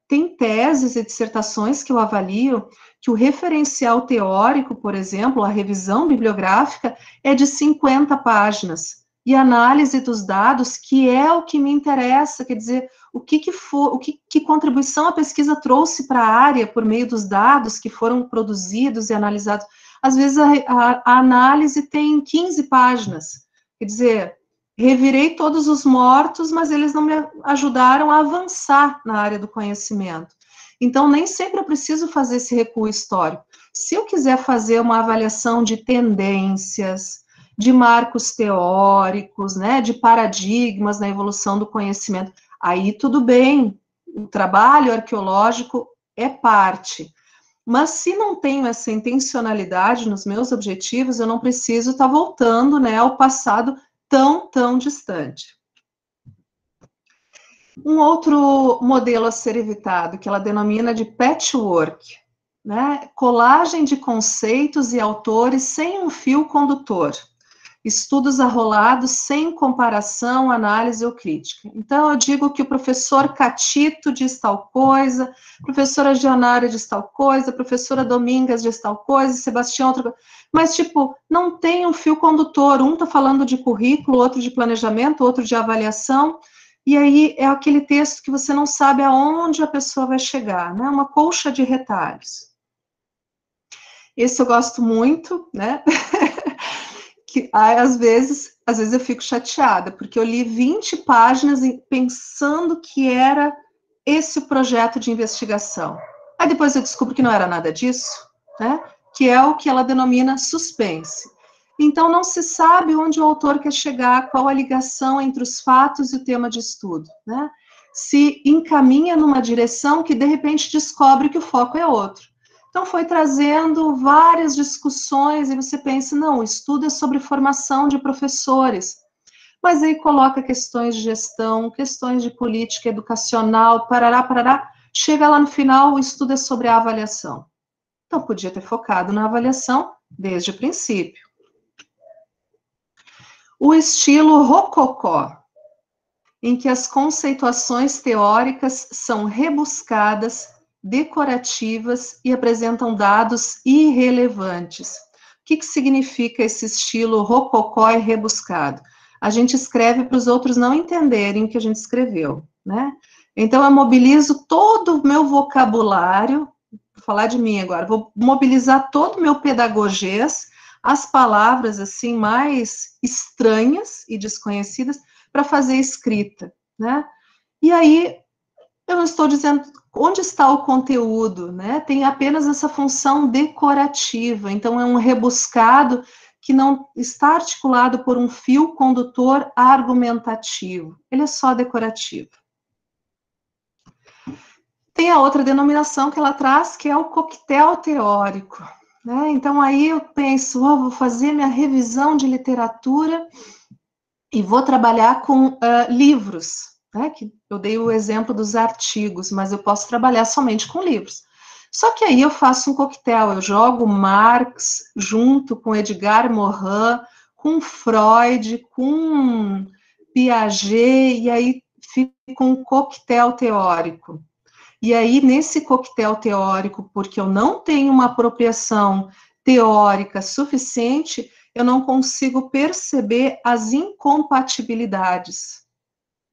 Tem teses e dissertações que eu avalio que o referencial teórico, por exemplo, a revisão bibliográfica, é de 50 páginas. E a análise dos dados, que é o que me interessa, quer dizer, que contribuição a pesquisa trouxe para a área por meio dos dados que foram produzidos e analisados. Às vezes a análise tem 15 páginas. Quer dizer, revirei todos os mortos, mas eles não me ajudaram a avançar na área do conhecimento. Então, nem sempre eu preciso fazer esse recuo histórico. Se eu quiser fazer uma avaliação de tendências, de marcos teóricos, né, de paradigmas na evolução do conhecimento, aí tudo bem, o trabalho arqueológico é parte. Mas se não tenho essa intencionalidade nos meus objetivos, eu não preciso estar voltando, né, ao passado tão distante. Um outro modelo a ser evitado, que ela denomina de patchwork, né, colagem de conceitos e autores sem um fio condutor, estudos arrolados sem comparação, análise ou crítica. Então, eu digo que o professor Catito diz tal coisa, a professora Gianara diz tal coisa, a professora Domingas diz tal coisa, Sebastião outra coisa, mas, tipo, não tem um fio condutor, um está falando de currículo, outro de planejamento, outro de avaliação, e aí é aquele texto que você não sabe aonde a pessoa vai chegar, né, uma colcha de retalhos. Esse eu gosto muito, né, que às vezes eu fico chateada, porque eu li 20 páginas pensando que era esse o projeto de investigação. Aí depois eu descubro que não era nada disso, né? Que é o que ela denomina suspense. Então não se sabe onde o autor quer chegar, qual a ligação entre os fatos e o tema de estudo, né? Se encaminha numa direção que de repente descobre que o foco é outro. Então, foi trazendo várias discussões, e você pensa, não, o estudo é sobre formação de professores, mas aí coloca questões de gestão, questões de política educacional, parará, chega lá no final, o estudo é sobre a avaliação. Então, podia ter focado na avaliação desde o princípio. O estilo rococó, em que as conceituações teóricas são rebuscadas, decorativas e apresentam dados irrelevantes. O que significa esse estilo rococó e rebuscado? A gente escreve para os outros não entenderem o que a gente escreveu, né? Então, eu mobilizo todo o meu vocabulário, vou falar de mim agora, vou mobilizar todo o meu pedagogês, as palavras, assim, mais estranhas e desconhecidas, para fazer escrita, né? E aí, eu não estou dizendo onde está o conteúdo, né? Tem apenas essa função decorativa, então é um rebuscado que não está articulado por um fio condutor argumentativo, ele é só decorativo. Tem a outra denominação que ela traz, que é o coquetel teórico, né? Então aí eu penso, vou fazer minha revisão de literatura e vou trabalhar com livros, né, que eu dei o exemplo dos artigos, mas eu posso trabalhar somente com livros. Só que aí eu faço um coquetel, eu jogo Marx junto com Edgar Morin, com Freud, com Piaget, e aí fica um coquetel teórico. E aí, nesse coquetel teórico, porque eu não tenho uma apropriação teórica suficiente, eu não consigo perceber as incompatibilidades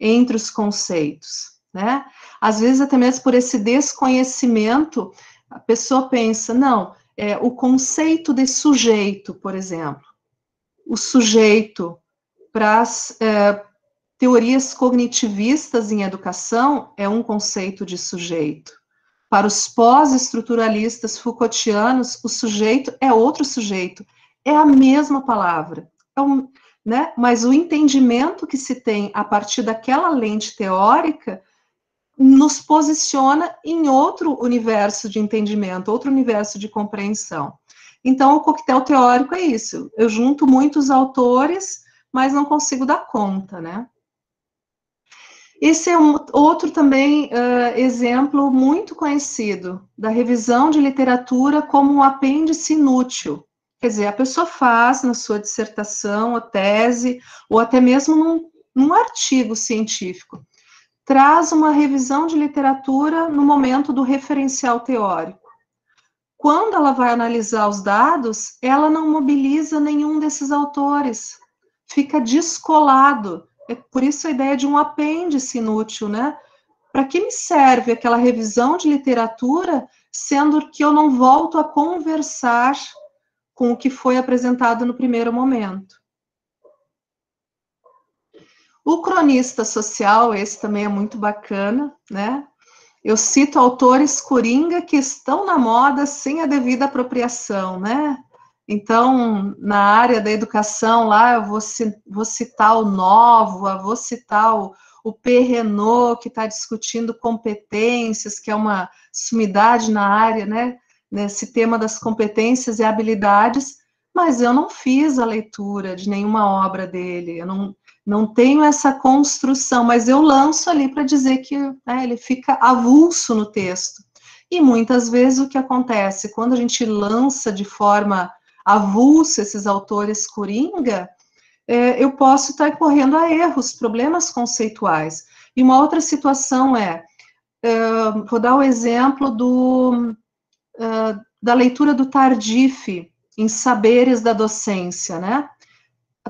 entre os conceitos, né? Às vezes, até mesmo por esse desconhecimento, a pessoa pensa, não, o conceito de sujeito, por exemplo, o sujeito para as teorias cognitivistas em educação é um conceito de sujeito. Para os pós-estruturalistas Foucaultianos, o sujeito é outro sujeito, é a mesma palavra, né? Mas o entendimento que se tem a partir daquela lente teórica nos posiciona em outro universo de entendimento, outro universo de compreensão. Então, o coquetel teórico é isso, eu junto muitos autores, mas não consigo dar conta, né? Esse é outro também exemplo muito conhecido da revisão de literatura como um apêndice inútil. Quer dizer, a pessoa faz na sua dissertação, ou tese, ou até mesmo num artigo científico, traz uma revisão de literatura no momento do referencial teórico. Quando ela vai analisar os dados, ela não mobiliza nenhum desses autores, fica descolado. É por isso a ideia de um apêndice inútil, né? Para que me serve aquela revisão de literatura, sendo que eu não volto a conversar com o que foi apresentado no primeiro momento? O cronista social, esse também é muito bacana, né? Eu cito autores coringa que estão na moda sem a devida apropriação, né? Então, na área da educação lá, eu vou citar o Nóvoa, vou citar o o P. Renault, que está discutindo competências, que é uma sumidade na área, né, nesse tema das competências e habilidades, mas eu não fiz a leitura de nenhuma obra dele, eu não tenho essa construção, mas eu lanço ali para dizer que, né, ele fica avulso no texto. E muitas vezes o que acontece, quando a gente lança de forma avulsa esses autores coringa, eu posso estar correndo a erros, problemas conceituais. E uma outra situação vou dar o exemplo da leitura do Tardif em Saberes da Docência, né?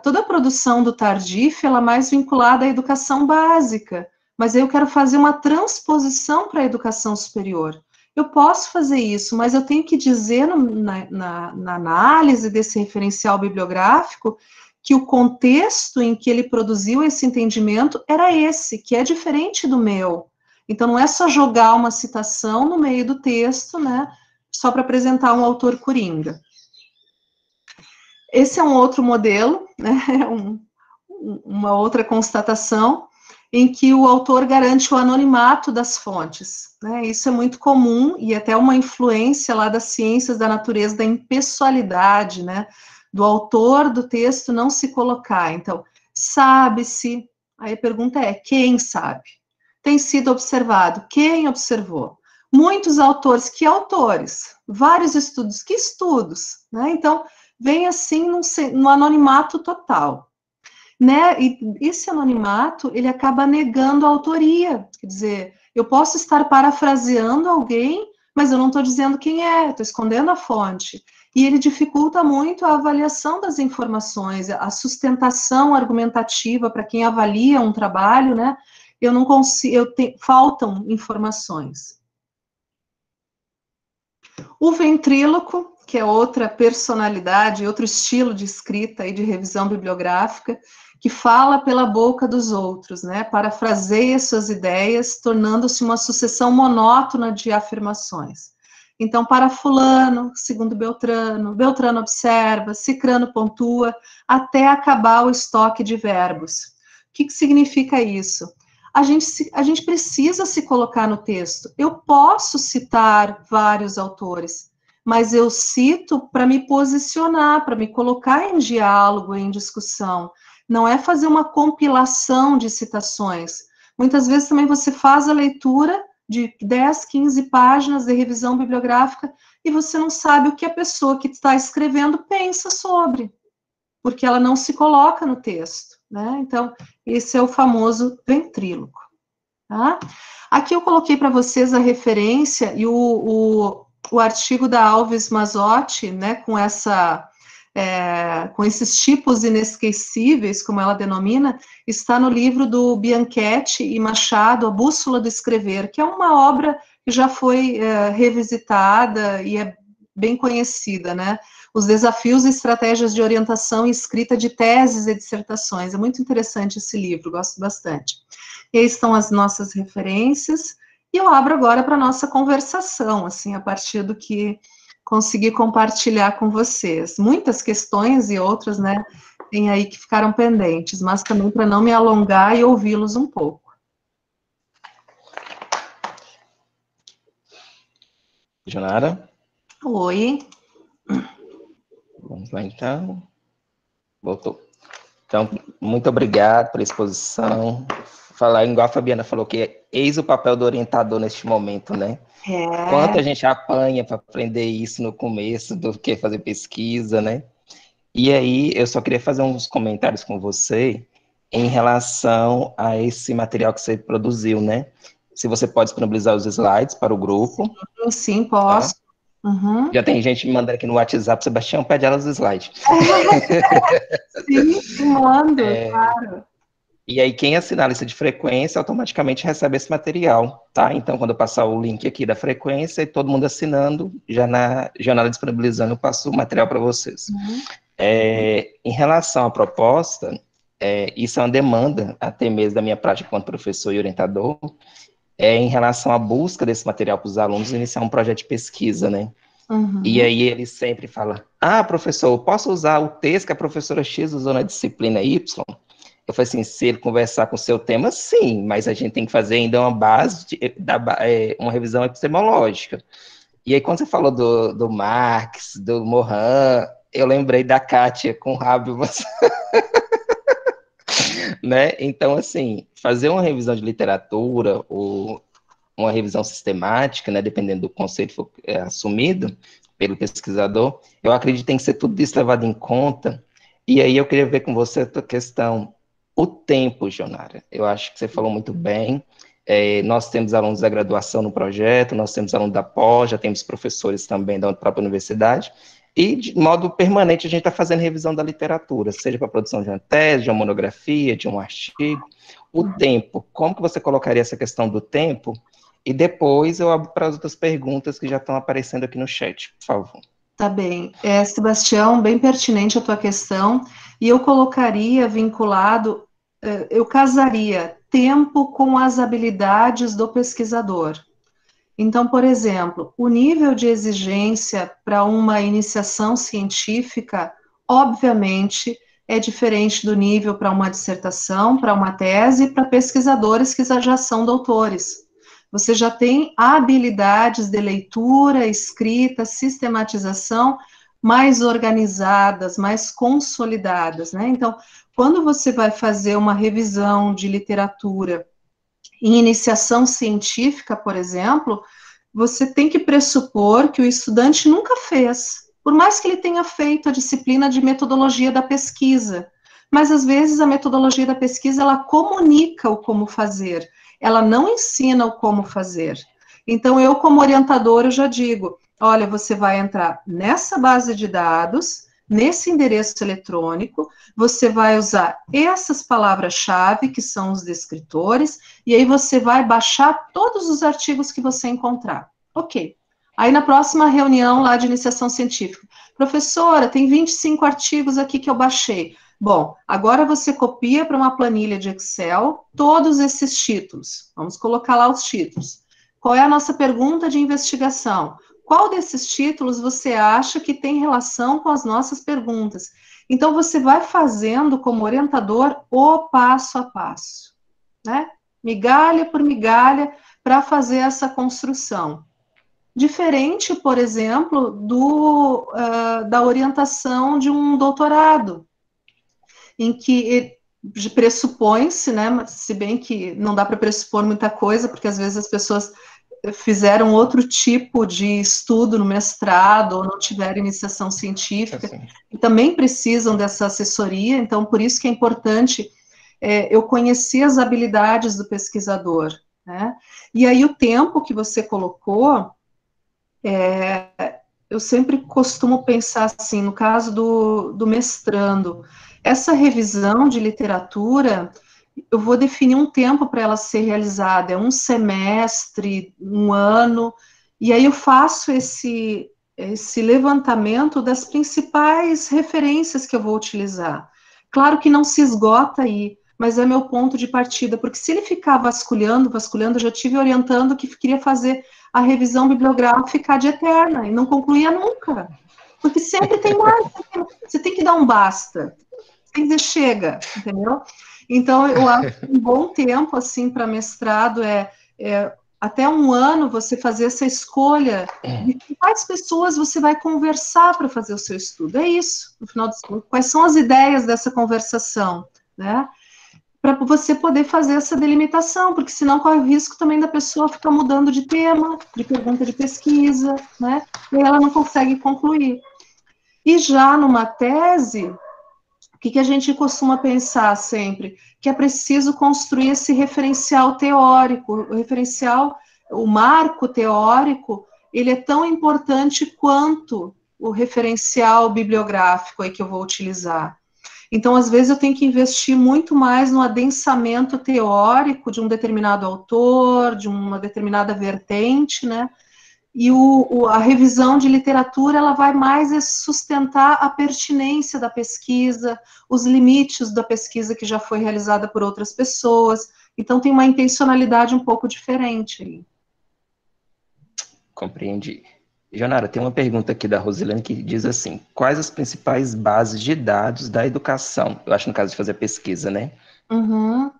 Toda a produção do Tardif, ela é mais vinculada à educação básica, mas eu quero fazer uma transposição para a educação superior. Eu posso fazer isso, mas eu tenho que dizer na análise desse referencial bibliográfico que o contexto em que ele produziu esse entendimento era esse, que é diferente do meu. Então, não é só jogar uma citação no meio do texto, né, só para apresentar um autor coringa. Esse é um outro modelo, né, uma outra constatação, em que o autor garante o anonimato das fontes, né? Isso é muito comum e até uma influência lá das ciências da natureza, da impessoalidade, né? Do autor do texto não se colocar. Então, sabe-se, aí a pergunta é, quem sabe? Tem sido observado, quem observou? Muitos autores, que autores? Vários estudos, que estudos? Né? Então, vem assim no anonimato total. Né? E esse anonimato, ele acaba negando a autoria, quer dizer, eu posso estar parafraseando alguém, mas eu não estou dizendo quem é, estou escondendo a fonte, e ele dificulta muito a avaliação das informações, a sustentação argumentativa para quem avalia um trabalho, né, eu não consigo, faltam informações. O ventríloco, que é outra personalidade, outro estilo de escrita e de revisão bibliográfica, que fala pela boca dos outros, né? Parafraseia suas ideias, tornando-se uma sucessão monótona de afirmações. Então, para fulano, segundo Beltrano, Beltrano observa, Cicrano pontua, até acabar o estoque de verbos. O que significa isso? A gente precisa se colocar no texto. Eu posso citar vários autores, mas eu cito para me posicionar, para me colocar em diálogo, em discussão. Não é fazer uma compilação de citações. Muitas vezes também você faz a leitura de 10, 15 páginas de revisão bibliográfica e você não sabe o que a pessoa que está escrevendo pensa sobre, porque ela não se coloca no texto, né? Então, esse é o famoso ventríloco. Tá? Aqui eu coloquei para vocês a referência e o artigo da Alves Mazzotti, né, com esses tipos inesquecíveis, como ela denomina, está no livro do Bianchetti e Machado, A Bússola do Escrever, que é uma obra que já foi revisitada e é bem conhecida, né? Os desafios e estratégias de orientação e escrita de teses e dissertações. É muito interessante esse livro, gosto bastante. E aí estão as nossas referências, e eu abro agora para a nossa conversação, assim, a partir do que consegui compartilhar com vocês. Muitas questões e outras, né, tem aí que ficaram pendentes, mas também para não me alongar e ouvi-los um pouco. Jonara? Oi. Vamos lá, então. Voltou. Então, muito obrigado pela exposição. Falar igual a Fabiana falou, que eis o papel do orientador neste momento, né? Quanto a gente apanha para aprender isso no começo do que fazer pesquisa, né? E aí, eu só queria fazer uns comentários com você em relação a esse material que você produziu, né? Se você pode disponibilizar os slides para o grupo. Sim, posso. Tá? Uhum. Já tem gente me mandando aqui no WhatsApp, Sebastião, pede elas os slides. Sim, mando, claro. E aí, quem assinar a lista de frequência, automaticamente recebe esse material, tá? Então, quando eu passar o link aqui da frequência, e todo mundo assinando, já na jornada disponibilizando, eu passo o material para vocês. Uhum. Em relação à proposta, isso é uma demanda, até mesmo da minha prática enquanto professor e orientador, em relação à busca desse material para os alunos iniciar um projeto de pesquisa, né? Uhum. E aí ele sempre fala, professor, eu posso usar o texto que a professora X usou na disciplina Y? Eu falei assim, se ele conversar com o seu tema, sim, mas a gente tem que fazer ainda uma base, uma revisão epistemológica. E aí, quando você falou do Marx, do Morin, eu lembrei da Kátia com Habermas, né? Então, assim, fazer uma revisão de literatura ou uma revisão sistemática, né, dependendo do conceito que for assumido pelo pesquisador, eu acredito que tem que ser tudo isso levado em conta. E aí eu queria ver com você a questão, o tempo, Jonara. Eu acho que você falou muito bem. Nós temos alunos da graduação no projeto, nós temos alunos da pós, já temos professores também da própria universidade, e de modo permanente a gente está fazendo revisão da literatura, seja para a produção de uma tese, de uma monografia, de um artigo. O tempo, como que você colocaria essa questão do tempo? E depois eu abro para as outras perguntas que já estão aparecendo aqui no chat, por favor. Tá bem. Sebastião, bem pertinente a tua questão, e eu colocaria vinculado, eu casaria tempo com as habilidades do pesquisador. Então, por exemplo, o nível de exigência para uma iniciação científica, obviamente, é diferente do nível para uma dissertação, para uma tese, para pesquisadores que já são doutores. Você já tem habilidades de leitura, escrita, sistematização mais organizadas, mais consolidadas, né? Então, quando você vai fazer uma revisão de literatura em iniciação científica, por exemplo, você tem que pressupor que o estudante nunca fez, por mais que ele tenha feito a disciplina de metodologia da pesquisa, mas às vezes a metodologia da pesquisa ela comunica o como fazer, ela não ensina o como fazer. Então eu como orientador eu já digo, olha, você vai entrar nessa base de dados, nesse endereço eletrônico, você vai usar essas palavras-chave, que são os descritores, e aí você vai baixar todos os artigos que você encontrar. Ok. Aí na próxima reunião lá de iniciação científica, professora, tem 25 artigos aqui que eu baixei. Bom, agora você copia para uma planilha de Excel todos esses títulos. Vamos colocar lá os títulos. Qual é a nossa pergunta de investigação? Qual desses títulos você acha que tem relação com as nossas perguntas? Então, você vai fazendo como orientador o passo a passo, né? Migalha por migalha, para fazer essa construção. Diferente, por exemplo, da orientação de um doutorado, em que pressupõe-se, né, se bem que não dá para pressupor muita coisa, porque às vezes as pessoas fizeram outro tipo de estudo no mestrado, ou não tiveram iniciação científica, assim, e também precisam dessa assessoria, então por isso que é importante eu conhecer as habilidades do pesquisador, né? E aí o tempo que você colocou, eu sempre costumo pensar assim, no caso do mestrando, essa revisão de literatura, eu vou definir um tempo para ela ser realizada, é um semestre, um ano, e aí eu faço esse levantamento das principais referências que eu vou utilizar. Claro que não se esgota aí, mas é meu ponto de partida, porque se ele ficar vasculhando, eu já estive orientando que queria fazer a revisão bibliográfica ad eterna, e não concluía nunca, porque sempre tem mais, você tem que dar um basta, você tem que dizer chega, entendeu? Então, eu acho que um bom tempo, assim, para mestrado até um ano você fazer essa escolha de quais pessoas você vai conversar para fazer o seu estudo. É isso, no final das contas. Quais são as ideias dessa conversação, né? Para você poder fazer essa delimitação, porque senão corre o risco também da pessoa ficar mudando de tema, de pergunta de pesquisa, né? E ela não consegue concluir. E já numa tese, o que a gente costuma pensar sempre? Que é preciso construir esse referencial teórico, o marco teórico, ele é tão importante quanto o referencial bibliográfico aí que eu vou utilizar. Então, às vezes, eu tenho que investir muito mais no adensamento teórico de um determinado autor, de uma determinada vertente, né? E a revisão de literatura, ela vai mais sustentar a pertinência da pesquisa, os limites da pesquisa que já foi realizada por outras pessoas. Então, tem uma intencionalidade um pouco diferente aí. Compreendi. Jonara, tem uma pergunta aqui da Rosilene que diz assim, quais as principais bases de dados da educação? Eu acho no caso de fazer pesquisa, né? Uhum.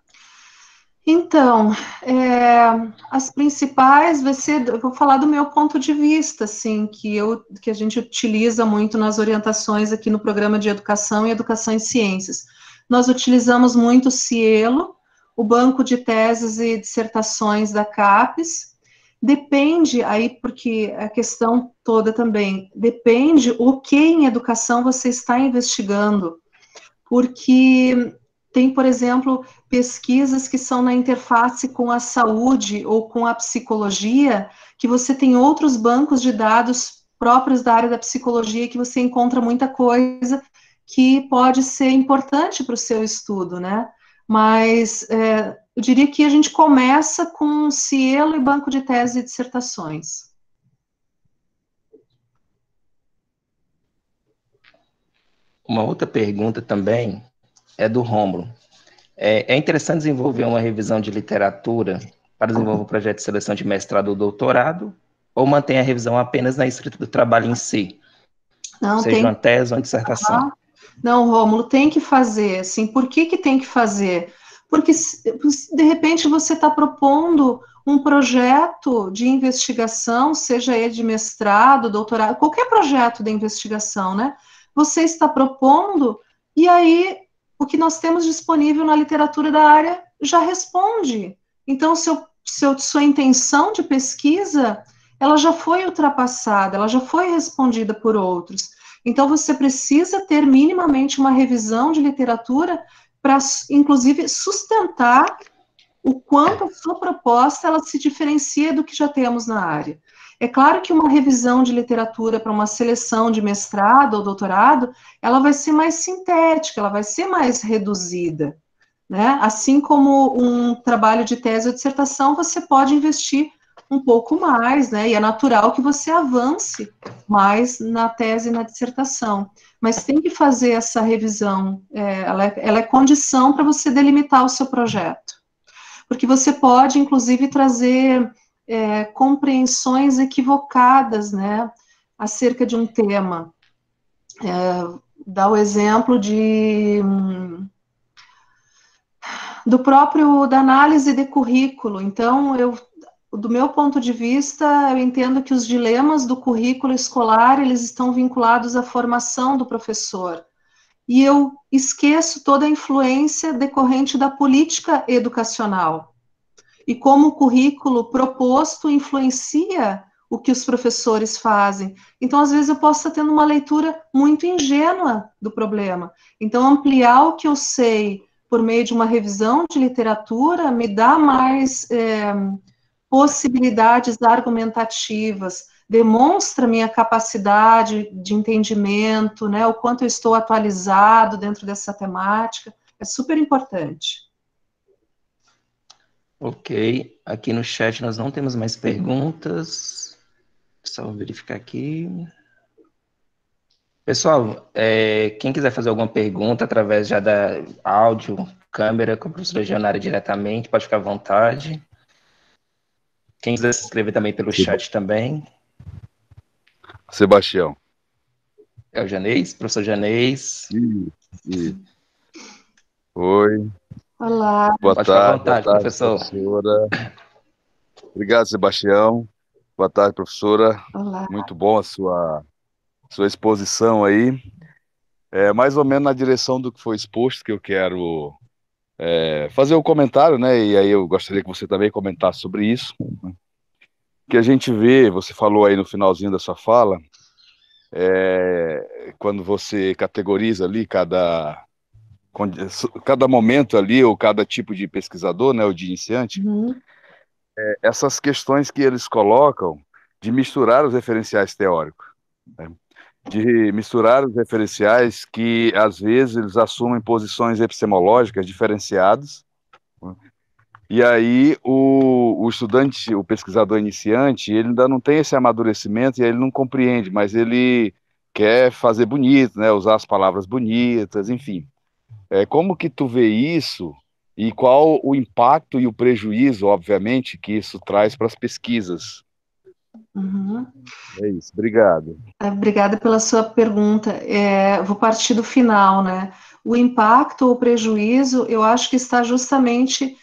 Então, é, as principais eu vou falar do meu ponto de vista, assim, que a gente utiliza muito nas orientações aqui no programa de educação e educação em ciências. Nós utilizamos muito o Cielo, o banco de teses e dissertações da CAPES. Depende aí, porque a questão toda também, depende o que em educação você está investigando, porque tem, por exemplo, pesquisas que são na interface com a saúde ou com a psicologia, que você tem outros bancos de dados próprios da área da psicologia que você encontra muita coisa que pode ser importante para o seu estudo, né? Mas eu diria que a gente começa com Cielo e banco de teses e dissertações. Uma outra pergunta também é do Rômulo. É interessante desenvolver uma revisão de literatura para desenvolver um projeto de seleção de mestrado ou doutorado, ou mantém a revisão apenas na escrita do trabalho em si, Não, seja tem. uma tese ou uma dissertação? Não, Rômulo, tem que fazer, assim, por que que tem que fazer? Porque, de repente, você está propondo um projeto de investigação, seja ele de mestrado, doutorado, qualquer projeto de investigação, né? Você está propondo, e aí o que nós temos disponível na literatura da área já responde. Então, sua intenção de pesquisa, ela já foi ultrapassada, ela já foi respondida por outros. Então, você precisa ter minimamente uma revisão de literatura para, inclusive, sustentar o quanto a sua proposta ela se diferencia do que já temos na área. É claro que uma revisão de literatura para uma seleção de mestrado ou doutorado, ela vai ser mais sintética, ela vai ser mais reduzida, né? Assim como um trabalho de tese ou dissertação, você pode investir um pouco mais, né? E é natural que você avance mais na tese e na dissertação. Mas tem que fazer essa revisão, ela é condição para você delimitar o seu projeto. Porque você pode, inclusive, trazer compreensões equivocadas, né? Acerca de um tema. Dá o exemplo da análise de currículo. Então, do meu ponto de vista, eu entendo que os dilemas do currículo escolar, eles estão vinculados à formação do professor. E eu esqueço toda a influência decorrente da política educacional. E como o currículo proposto influencia o que os professores fazem. Então, às vezes, eu posso estar tendo uma leitura muito ingênua do problema. Então, ampliar o que eu sei por meio de uma revisão de literatura me dá mais possibilidades argumentativas, demonstra minha capacidade de entendimento, né, o quanto eu estou atualizado dentro dessa temática, é super importante. Ok, aqui no chat nós não temos mais perguntas, só verificar aqui. Pessoal, quem quiser fazer alguma pergunta através já da áudio, câmera, com a professora Gionara diretamente, pode ficar à vontade. Quem quiser se inscrever também pelo chat também. Sebastião. É o Janês, professor Janês. Oi. Olá. Pode ficar à vontade, professor. Professora. Obrigado, Sebastião. Boa tarde, professora. Olá. Muito bom a sua exposição aí. Mais ou menos na direção do que foi exposto, que eu quero fazer um comentário, né? E aí eu gostaria que você também comentasse sobre isso. Que a gente vê, você falou aí no finalzinho da sua fala, quando você categoriza ali cada momento ali, ou cada tipo de pesquisador, né, ou de iniciante, essas questões que eles colocam de misturar os referenciais teóricos, né, de misturar os referenciais que, às vezes, eles assumem posições epistemológicas diferenciadas, né, e aí o estudante, o pesquisador iniciante, ele ainda não tem esse amadurecimento e aí ele não compreende, mas ele quer fazer bonito, né, usar as palavras bonitas, enfim. Como que tu vê isso e qual o impacto e o prejuízo, obviamente, que isso traz para as pesquisas? Uhum. É isso, obrigado. Obrigada pela sua pergunta. Vou partir do final, né? O impacto ou prejuízo, eu acho que está justamente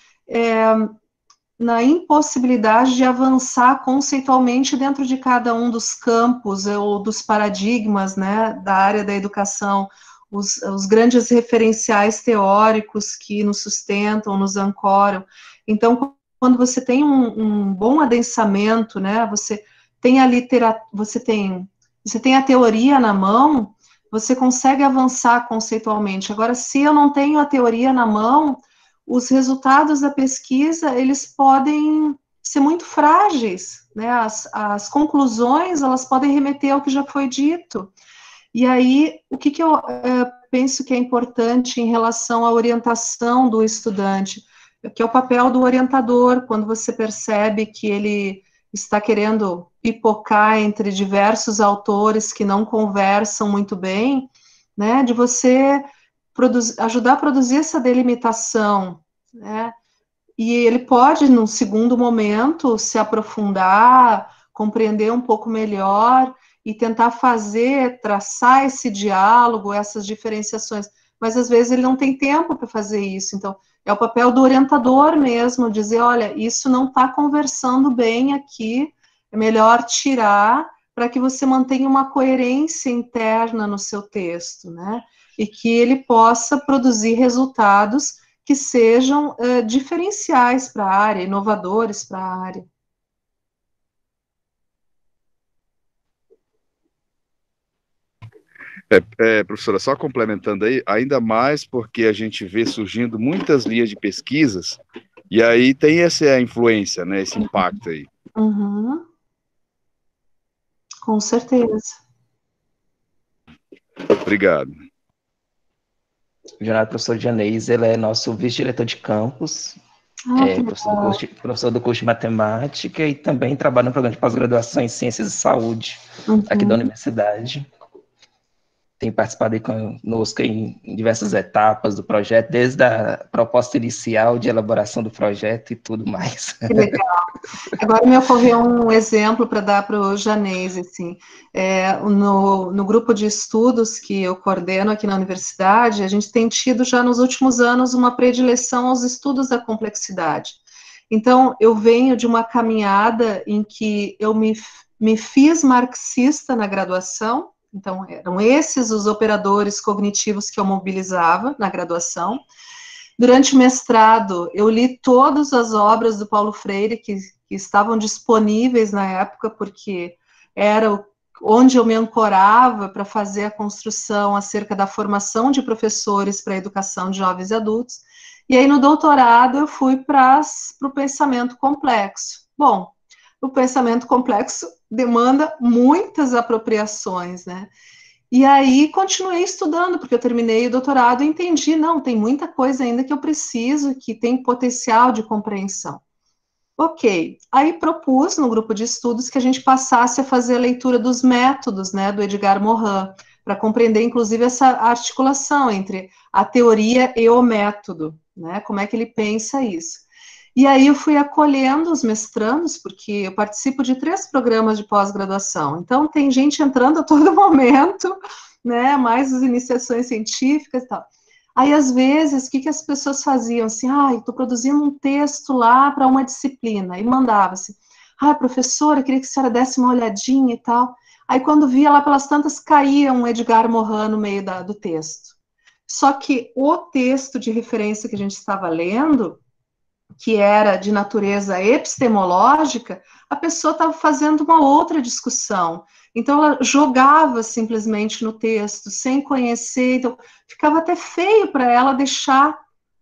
na impossibilidade de avançar conceitualmente dentro de cada um dos campos ou dos paradigmas, né, da área da educação, os grandes referenciais teóricos que nos sustentam, nos ancoram. Então, quando você tem um bom adensamento, né, você tem a você tem a teoria na mão, você consegue avançar conceitualmente. Agora, se eu não tenho a teoria na mão, os resultados da pesquisa, eles podem ser muito frágeis, né? As conclusões, elas podem remeter ao que já foi dito. E aí, o que eu penso que é importante em relação à orientação do estudante, que é o papel do orientador, quando você percebe que ele está querendo pipocar entre diversos autores que não conversam muito bem, né, de você ajudar a produzir essa delimitação, né, e ele pode, num segundo momento, se aprofundar, compreender um pouco melhor e tentar traçar esse diálogo, essas diferenciações. Mas às vezes ele não tem tempo para fazer isso. Então, é o papel do orientador mesmo, dizer, olha, isso não está conversando bem aqui, é melhor tirar para que você mantenha uma coerência interna no seu texto, né? E que ele possa produzir resultados que sejam diferenciais para a área, inovadores para a área. Professora, só complementando aí, ainda mais porque a gente vê surgindo muitas linhas de pesquisas, e aí tem essa influência, né, esse impacto aí. Uhum. Com certeza. Obrigado. O professor Janês, ele é nosso vice-diretor de campus, professor do curso de matemática e também trabalha no programa de pós-graduação em ciências e saúde aqui da universidade. Tem participado aí conosco em diversas etapas do projeto, desde a proposta inicial de elaboração do projeto e tudo mais. Que legal. Agora me ocorreu um exemplo para dar para o Janês, assim, no grupo de estudos que eu coordeno aqui na universidade, a gente tem tido já nos últimos anos uma predileção aos estudos da complexidade. Então, eu venho de uma caminhada em que eu me fiz marxista na graduação, então eram esses os operadores cognitivos que eu mobilizava na graduação. Durante o mestrado, eu li todas as obras do Paulo Freire que estavam disponíveis na época, porque era onde eu me ancorava para fazer a construção acerca da formação de professores para a educação de jovens e adultos. E aí, no doutorado, eu fui para o pensamento complexo. Bom, o pensamento complexo demanda muitas apropriações, né? E aí continuei estudando, porque eu terminei o doutorado e entendi, não, tem muita coisa ainda que eu preciso, que tem potencial de compreensão. Ok, aí propus no grupo de estudos que a gente passasse a fazer a leitura dos métodos, né, do Edgar Morin, para compreender, inclusive, essa articulação entre a teoria e o método, né, como é que ele pensa isso. E aí eu fui acolhendo os mestrandos, porque eu participo de 3 programas de pós-graduação, então tem gente entrando a todo momento, né, mais as iniciações científicas e tal. Aí, às vezes, o que as pessoas faziam? Assim, estou produzindo um texto lá para uma disciplina, e mandava assim, professora, eu queria que a senhora desse uma olhadinha e tal. Aí, quando via lá pelas tantas, caía um Edgar Morin no meio do texto. Só que o texto de referência que a gente estava lendo, que era de natureza epistemológica, a pessoa estava fazendo uma outra discussão. Então, ela jogava simplesmente no texto, sem conhecer, então ficava até feio para ela deixar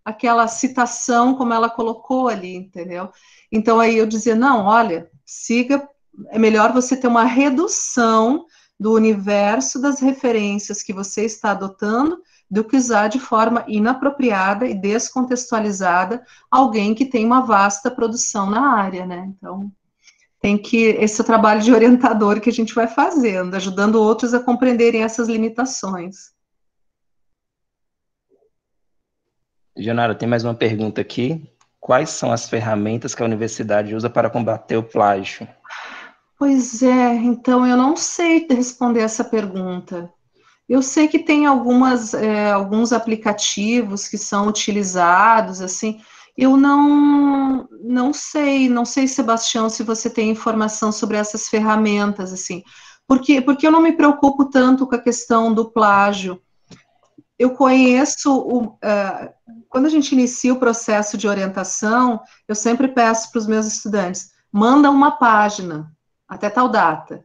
aquela citação como ela colocou ali, entendeu? Então, aí eu dizia, não, olha, siga, é melhor você ter uma redução do universo das referências que você está adotando do que usar de forma inapropriada e descontextualizada alguém que tem uma vasta produção na área, né? Então, esse é o trabalho de orientador que a gente vai fazendo, ajudando outros a compreenderem essas limitações. Janara, tem mais uma pergunta aqui. Quais são as ferramentas que a universidade usa para combater o plágio? Pois é, então eu não sei responder essa pergunta. Eu sei que tem alguns aplicativos que são utilizados, assim, eu não sei, Sebastião, se você tem informação sobre essas ferramentas, assim, porque eu não me preocupo tanto com a questão do plágio. Eu conheço, quando a gente inicia o processo de orientação, eu sempre peço para os meus estudantes, manda uma página, até tal data.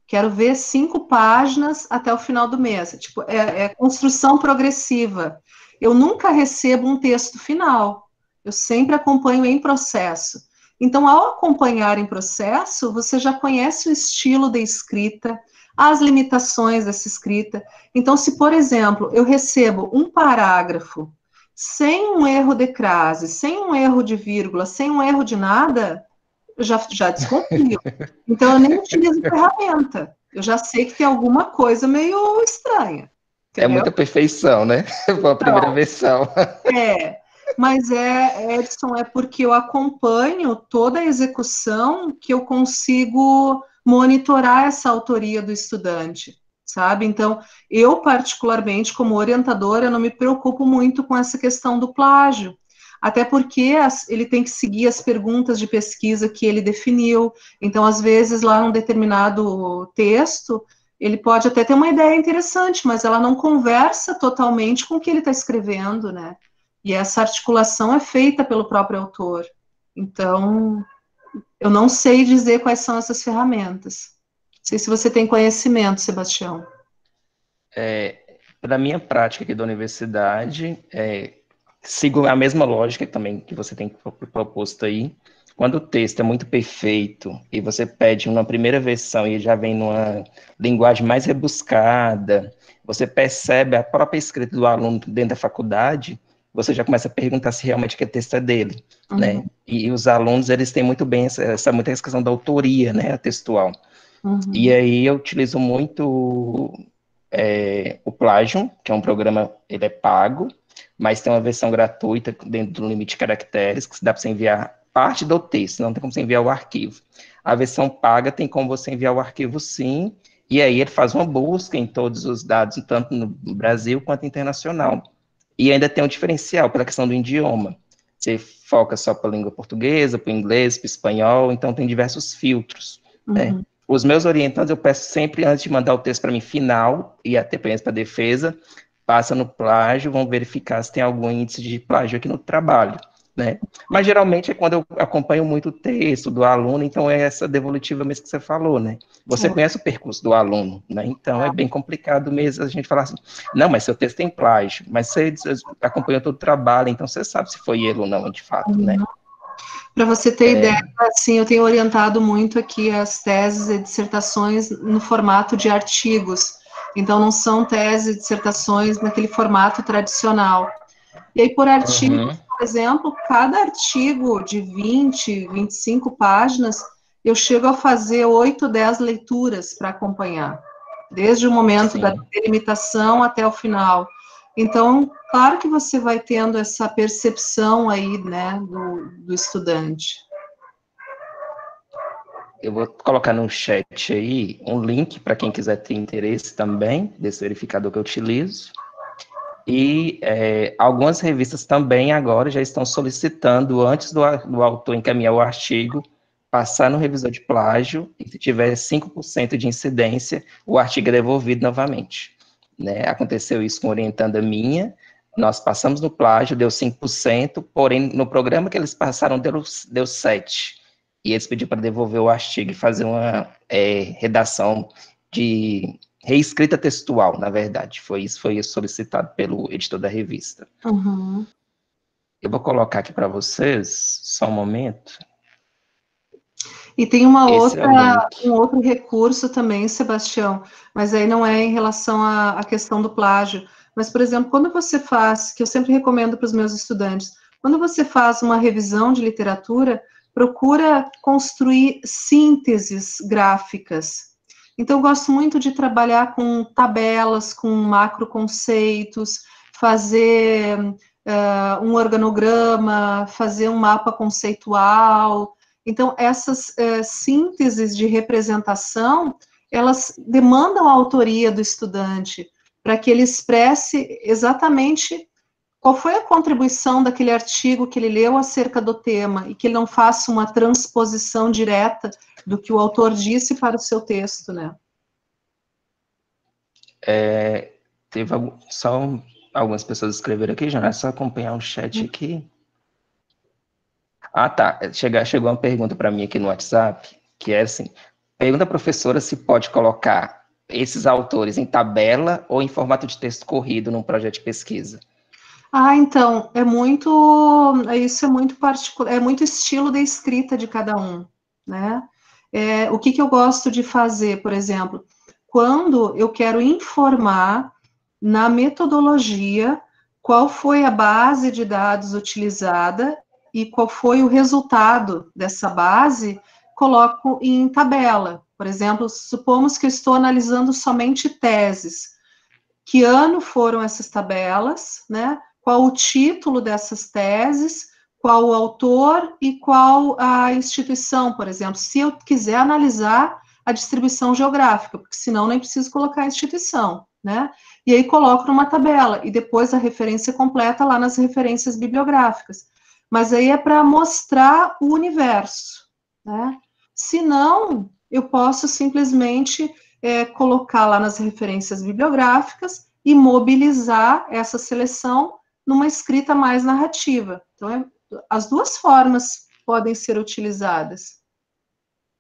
Quero ver 5 páginas até o final do mês. Tipo, é construção progressiva. Eu nunca recebo um texto final. Eu sempre acompanho em processo. Então, ao acompanhar em processo, você já conhece o estilo da escrita, as limitações dessa escrita. Então, se, por exemplo, eu recebo um parágrafo sem um erro de crase, sem um erro de vírgula, sem um erro de nada, eu já desconfio. Então, eu nem utilizo ferramenta. Eu já sei que tem alguma coisa meio estranha, É entendeu? muita perfeição, né? Foi a primeira Então, versão. mas Edson, é porque eu acompanho toda a execução que eu consigo monitorar essa autoria do estudante, sabe? Então, eu particularmente, como orientadora, eu não me preocupo muito com essa questão do plágio, até porque ele tem que seguir as perguntas de pesquisa que ele definiu. Então, às vezes, lá num determinado texto, ele pode até ter uma ideia interessante, mas ela não conversa totalmente com o que ele está escrevendo, né? E essa articulação é feita pelo próprio autor. Então, eu não sei dizer quais são essas ferramentas. Não sei se você tem conhecimento, Sebastião. Para a minha prática aqui da universidade, sigo a mesma lógica também que você tem proposto aí. Quando o texto é muito perfeito e você pede uma primeira versão e já vem numa linguagem mais rebuscada, você percebe a própria escrita do aluno dentro da faculdade, você já começa a perguntar se realmente aquele texto é dele, né? E os alunos, eles têm muito bem muita questão da autoria, né, a textual. E aí eu utilizo muito o Plagium, que é um programa, ele é pago, mas tem uma versão gratuita dentro do limite de caracteres, que dá para você enviar parte do texto, não tem como você enviar o arquivo. A versão paga tem como você enviar o arquivo sim, e aí ele faz uma busca em todos os dados, tanto no Brasil quanto internacional. E ainda tem um diferencial pela questão do idioma. Você foca só para a língua portuguesa, para o inglês, para o espanhol, então tem diversos filtros, né? Os meus orientantes, eu peço sempre, antes de mandar o texto para mim final, e até para a defesa, passa no plágio, vão verificar se tem algum índice de plágio aqui no trabalho, né? Mas geralmente é quando eu acompanho muito o texto do aluno, então é essa devolutiva mesmo que você falou, né? Você conhece o percurso do aluno, né? Então é bem complicado mesmo a gente falar assim, não, mas seu texto tem plágio, mas você acompanhou todo o trabalho, então você sabe se foi ele ou não, de fato, né? Para você ter ideia, assim, eu tenho orientado muito aqui as teses e dissertações no formato de artigos. Então, não são teses e dissertações naquele formato tradicional. E aí, por artigos, por exemplo, cada artigo de 20, 25 páginas, eu chego a fazer 8, 10 leituras para acompanhar, desde o momento da delimitação até o final. Então, claro que você vai tendo essa percepção aí, né, do estudante. Eu vou colocar no chat aí um link para quem quiser ter interesse também desse verificador que eu utilizo. E algumas revistas também agora já estão solicitando, antes do autor encaminhar o artigo, passar no revisor de plágio, e se tiver 5% de incidência, o artigo é devolvido novamente. Né? Aconteceu isso com orientanda minha, nós passamos no plágio, deu 5%, porém, no programa que eles passaram, deu 7%. E eles pediram para devolver o artigo e fazer uma redação de reescrita textual, na verdade. Isso foi solicitado pelo editor da revista. Eu vou colocar aqui para vocês, só um momento. E tem um outro recurso também, Sebastião, mas aí não é em relação à questão do plágio. Mas, por exemplo, quando você faz, que eu sempre recomendo para os meus estudantes, quando você faz uma revisão de literatura, procura construir sínteses gráficas. Então, eu gosto muito de trabalhar com tabelas, com macroconceitos, fazer um organograma, fazer um mapa conceitual. Então, essas sínteses de representação, elas demandam a autoria do estudante, para que ele expresse exatamente qual foi a contribuição daquele artigo que ele leu acerca do tema, e que ele não faça uma transposição direta do que o autor disse para o seu texto, né? Teve só algumas pessoas escreveram aqui, já é só acompanhar o chat aqui. Ah, tá. Chegou uma pergunta para mim aqui no WhatsApp, que é assim, pergunta à professora se pode colocar esses autores em tabela ou em formato de texto corrido num projeto de pesquisa. Então, isso é muito particular, é muito estilo de escrita de cada um, né? O que eu gosto de fazer, por exemplo, quando eu quero informar na metodologia qual foi a base de dados utilizada e qual foi o resultado dessa base, coloco em tabela. Por exemplo, supomos que eu estou analisando somente teses. Que ano foram essas tabelas, né? Qual o título dessas teses, qual o autor e qual a instituição, por exemplo, se eu quiser analisar a distribuição geográfica, porque senão nem preciso colocar a instituição, né? E aí coloco numa tabela, e depois a referência completa lá nas referências bibliográficas. Mas aí é para mostrar o universo, né? Se não, eu posso simplesmente colocar lá nas referências bibliográficas e mobilizar essa seleção numa escrita mais narrativa. Então, as duas formas podem ser utilizadas.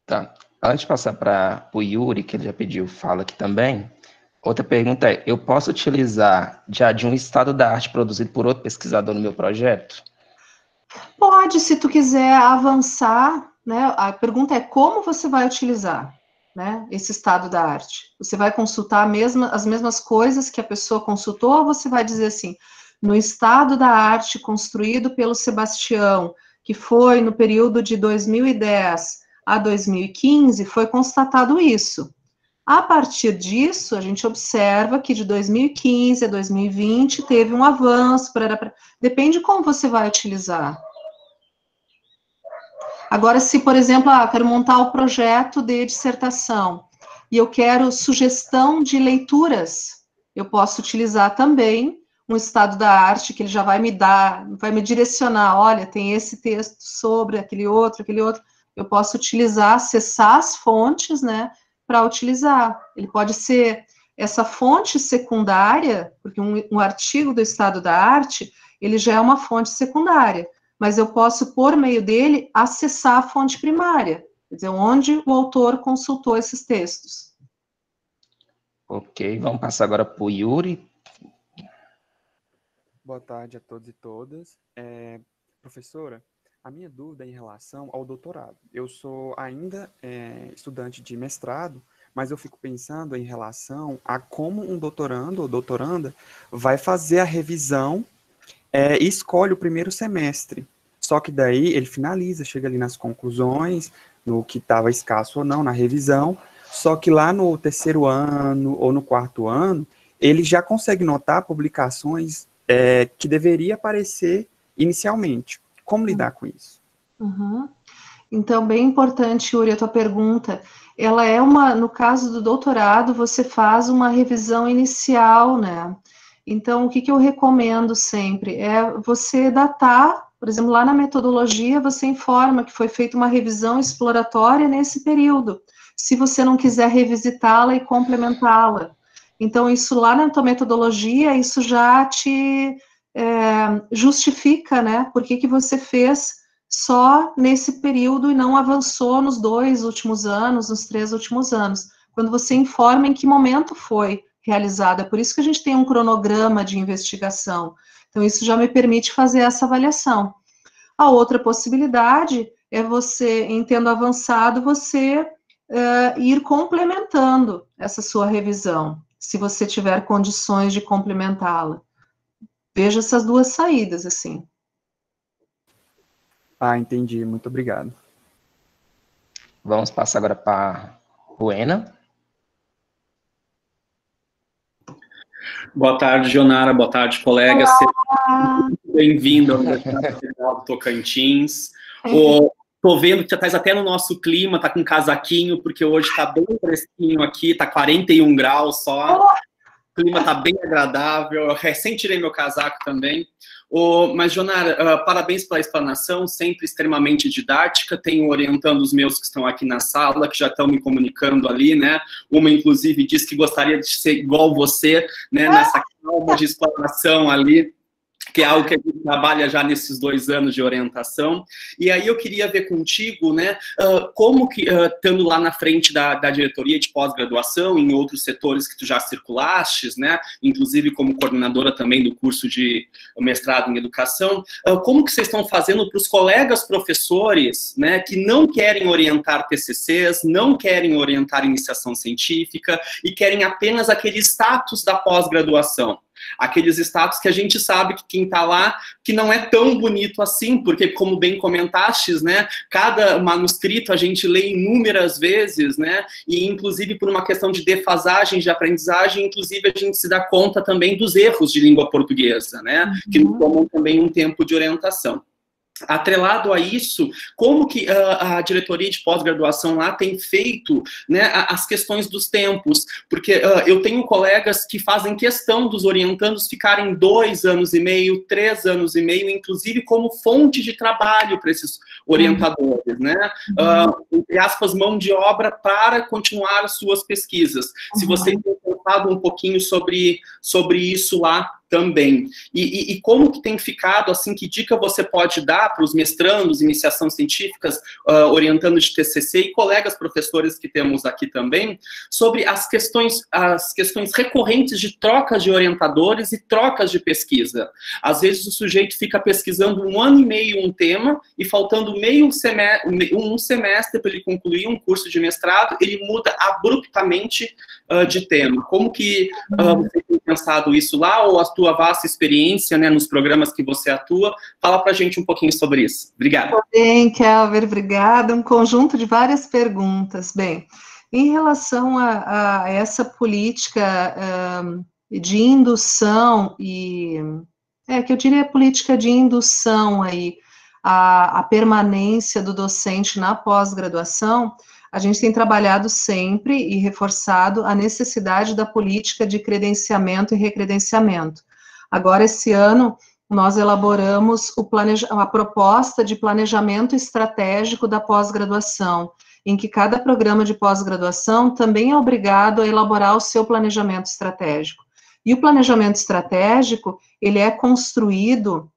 Tá. Antes de passar para o Yuri, que ele já pediu fala aqui também, outra pergunta é, eu posso utilizar já de um estado da arte produzido por outro pesquisador no meu projeto? Pode, se tu quiser avançar, né? A pergunta é como você vai utilizar, né, esse estado da arte. Você vai consultar as mesmas coisas que a pessoa consultou, ou você vai dizer assim, no estado da arte construído pelo Sebastião, que foi no período de 2010 a 2015, foi constatado isso. A partir disso, a gente observa que de 2015 a 2020 teve um avanço, depende de como você vai utilizar. Agora, se, por exemplo, quero montar o projeto de dissertação e eu quero sugestão de leituras, eu posso utilizar também um estado da arte que ele já vai me dar, vai me direcionar, olha, tem esse texto sobre aquele outro, eu posso utilizar, acessar as fontes, né, para utilizar. Ele pode ser essa fonte secundária, porque um artigo do estado da arte, ele já é uma fonte secundária, mas eu posso, por meio dele, acessar a fonte primária, quer dizer, onde o autor consultou esses textos. Ok, vamos passar agora para o Yuri. Boa tarde a todos e todas. Professora, a minha dúvida é em relação ao doutorado. Eu sou ainda estudante de mestrado, mas eu fico pensando em relação a como um doutorando ou doutoranda vai fazer a revisão e escolhe o primeiro semestre. Só que daí ele finaliza, chega ali nas conclusões, no que estava escasso ou não, na revisão, só que lá no terceiro ano ou no quarto ano, ele já consegue notar publicações que deveria aparecer inicialmente. Como lidar com isso? Uhum. Então, bem importante, Yuri, a tua pergunta. Ela no caso do doutorado, você faz uma revisão inicial, né? Então, o que eu recomendo sempre é você datar, por exemplo, lá na metodologia, você informa que foi feita uma revisão exploratória nesse período, se você não quiser revisitá-la e complementá-la. Então, isso lá na tua metodologia, isso já te justifica, né, por que você fez só nesse período e não avançou nos 2 últimos anos, nos 3 últimos anos. Quando você informa em que momento foi realizada, é por isso que a gente tem um cronograma de investigação. Então, isso já me permite fazer essa avaliação. A outra possibilidade é você, em tendo avançado, você ir complementando essa sua revisão, se você tiver condições de complementá-la. Veja essas duas saídas, assim. Entendi. Muito obrigado. Vamos passar agora para Ruena. Boa tarde, Jonara. Boa tarde, colegas. Seja muito bem-vindo ao Universidade Federal do Tocantins. Tô vendo que já tá até no nosso clima, tá com casaquinho, porque hoje tá bem fresquinho aqui, tá 41 graus só. O clima tá bem agradável. Eu recém tirei meu casaco também. Mas, Jonara, parabéns pela explanação, sempre extremamente didática. Tenho orientando os meus que estão aqui na sala, que já estão me comunicando ali, né? Uma, inclusive, disse que gostaria de ser igual você, né? Nessa calma de explanação ali, que é algo que a gente trabalha já nesses 2 anos de orientação. E aí eu queria ver contigo, né, como que, estando lá na frente da diretoria de pós-graduação, em outros setores que tu já circulastes, né, inclusive como coordenadora também do curso de mestrado em educação, como que vocês estão fazendo para os colegas professores, né, que não querem orientar TCCs, não querem orientar iniciação científica e querem apenas aquele status da pós-graduação? Aqueles status que a gente sabe que quem está lá, que não é tão bonito assim, porque, como bem comentastes, né, cada manuscrito a gente lê inúmeras vezes, né, e inclusive por uma questão de defasagem de aprendizagem, inclusive a gente se dá conta também dos erros de língua portuguesa, né, que nos tomam também um tempo de orientação. Atrelado a isso, como que a diretoria de pós-graduação lá tem feito, né, as questões dos tempos? Porque eu tenho colegas que fazem questão dos orientandos ficarem 2 anos e meio, 3 anos e meio, inclusive como fonte de trabalho para esses orientadores, né? Entre aspas, mão de obra para continuar as suas pesquisas. Se vocês têm pensado um pouquinho sobre isso lá também. E como que tem ficado, assim, que dica você pode dar para os mestrandos, iniciação científicas, orientando de TCC e colegas professores que temos aqui também, sobre as questões recorrentes de trocas de orientadores e trocas de pesquisa. Às vezes o sujeito fica pesquisando 1 ano e meio um tema e faltando um semestre para ele concluir um curso de mestrado, ele muda abruptamente de tema. Como que você tem pensado isso lá, ou a tua vasta experiência, né, nos programas que você atua? Fala para a gente um pouquinho sobre isso. Obrigada. Bem, Kelber, obrigada. Um conjunto de várias perguntas. Bem, em relação a essa política de indução que eu diria política de indução aí, a permanência do docente na pós-graduação, a gente tem trabalhado sempre e reforçado a necessidade da política de credenciamento e recredenciamento. Agora, esse ano, nós elaboramos a proposta de planejamento estratégico da pós-graduação, em que cada programa de pós-graduação também é obrigado a elaborar o seu planejamento estratégico. E o planejamento estratégico, ele é construído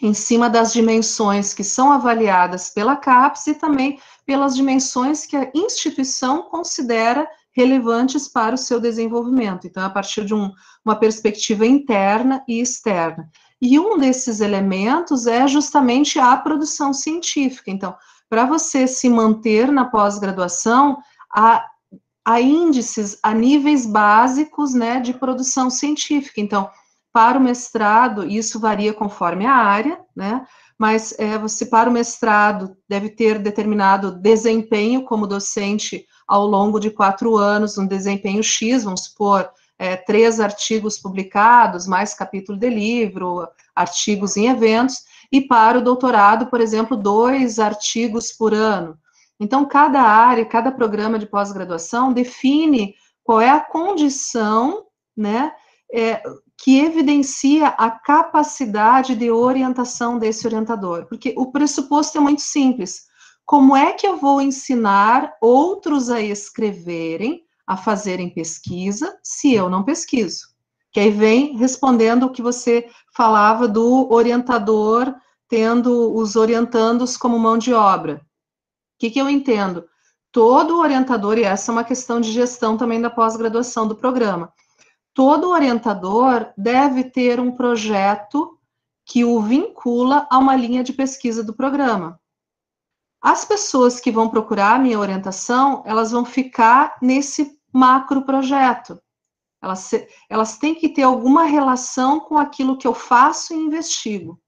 em cima das dimensões que são avaliadas pela CAPES e também pelas dimensões que a instituição considera relevantes para o seu desenvolvimento. Então, a partir de uma perspectiva interna e externa. E um desses elementos é justamente a produção científica. Então, para você se manter na pós-graduação, há índices, há níveis básicos, né, de produção científica. Então, para o mestrado, isso varia conforme a área, né, mas você, para o mestrado, deve ter determinado desempenho como docente ao longo de 4 anos, um desempenho X, vamos supor, 3 artigos publicados, mais capítulo de livro, artigos em eventos, e para o doutorado, por exemplo, 2 artigos por ano. Então, cada área, cada programa de pós-graduação define qual é a condição, né, que evidencia a capacidade de orientação desse orientador, porque o pressuposto é muito simples. Como é que eu vou ensinar outros a escreverem, a fazerem pesquisa, se eu não pesquiso? Que aí vem respondendo o que você falava do orientador tendo os orientandos como mão de obra. O que eu entendo? Todo orientador, e essa é uma questão de gestão também da pós-graduação do programa, todo orientador deve ter um projeto que o vincula a uma linha de pesquisa do programa. As pessoas que vão procurar a minha orientação, elas vão ficar nesse macro projeto. Elas têm que ter alguma relação com aquilo que eu faço e investigo.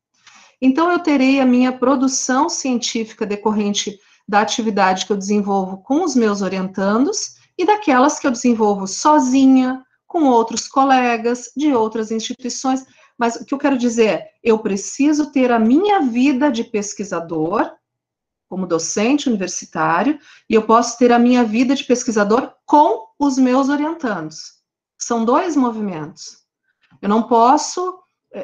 Então, eu terei a minha produção científica decorrente da atividade que eu desenvolvo com os meus orientandos e daquelas que eu desenvolvo sozinha, com outros colegas de outras instituições, mas o que eu quero dizer é, eu preciso ter a minha vida de pesquisador como docente universitário, e eu posso ter a minha vida de pesquisador com os meus orientandos. São dois movimentos. Eu não posso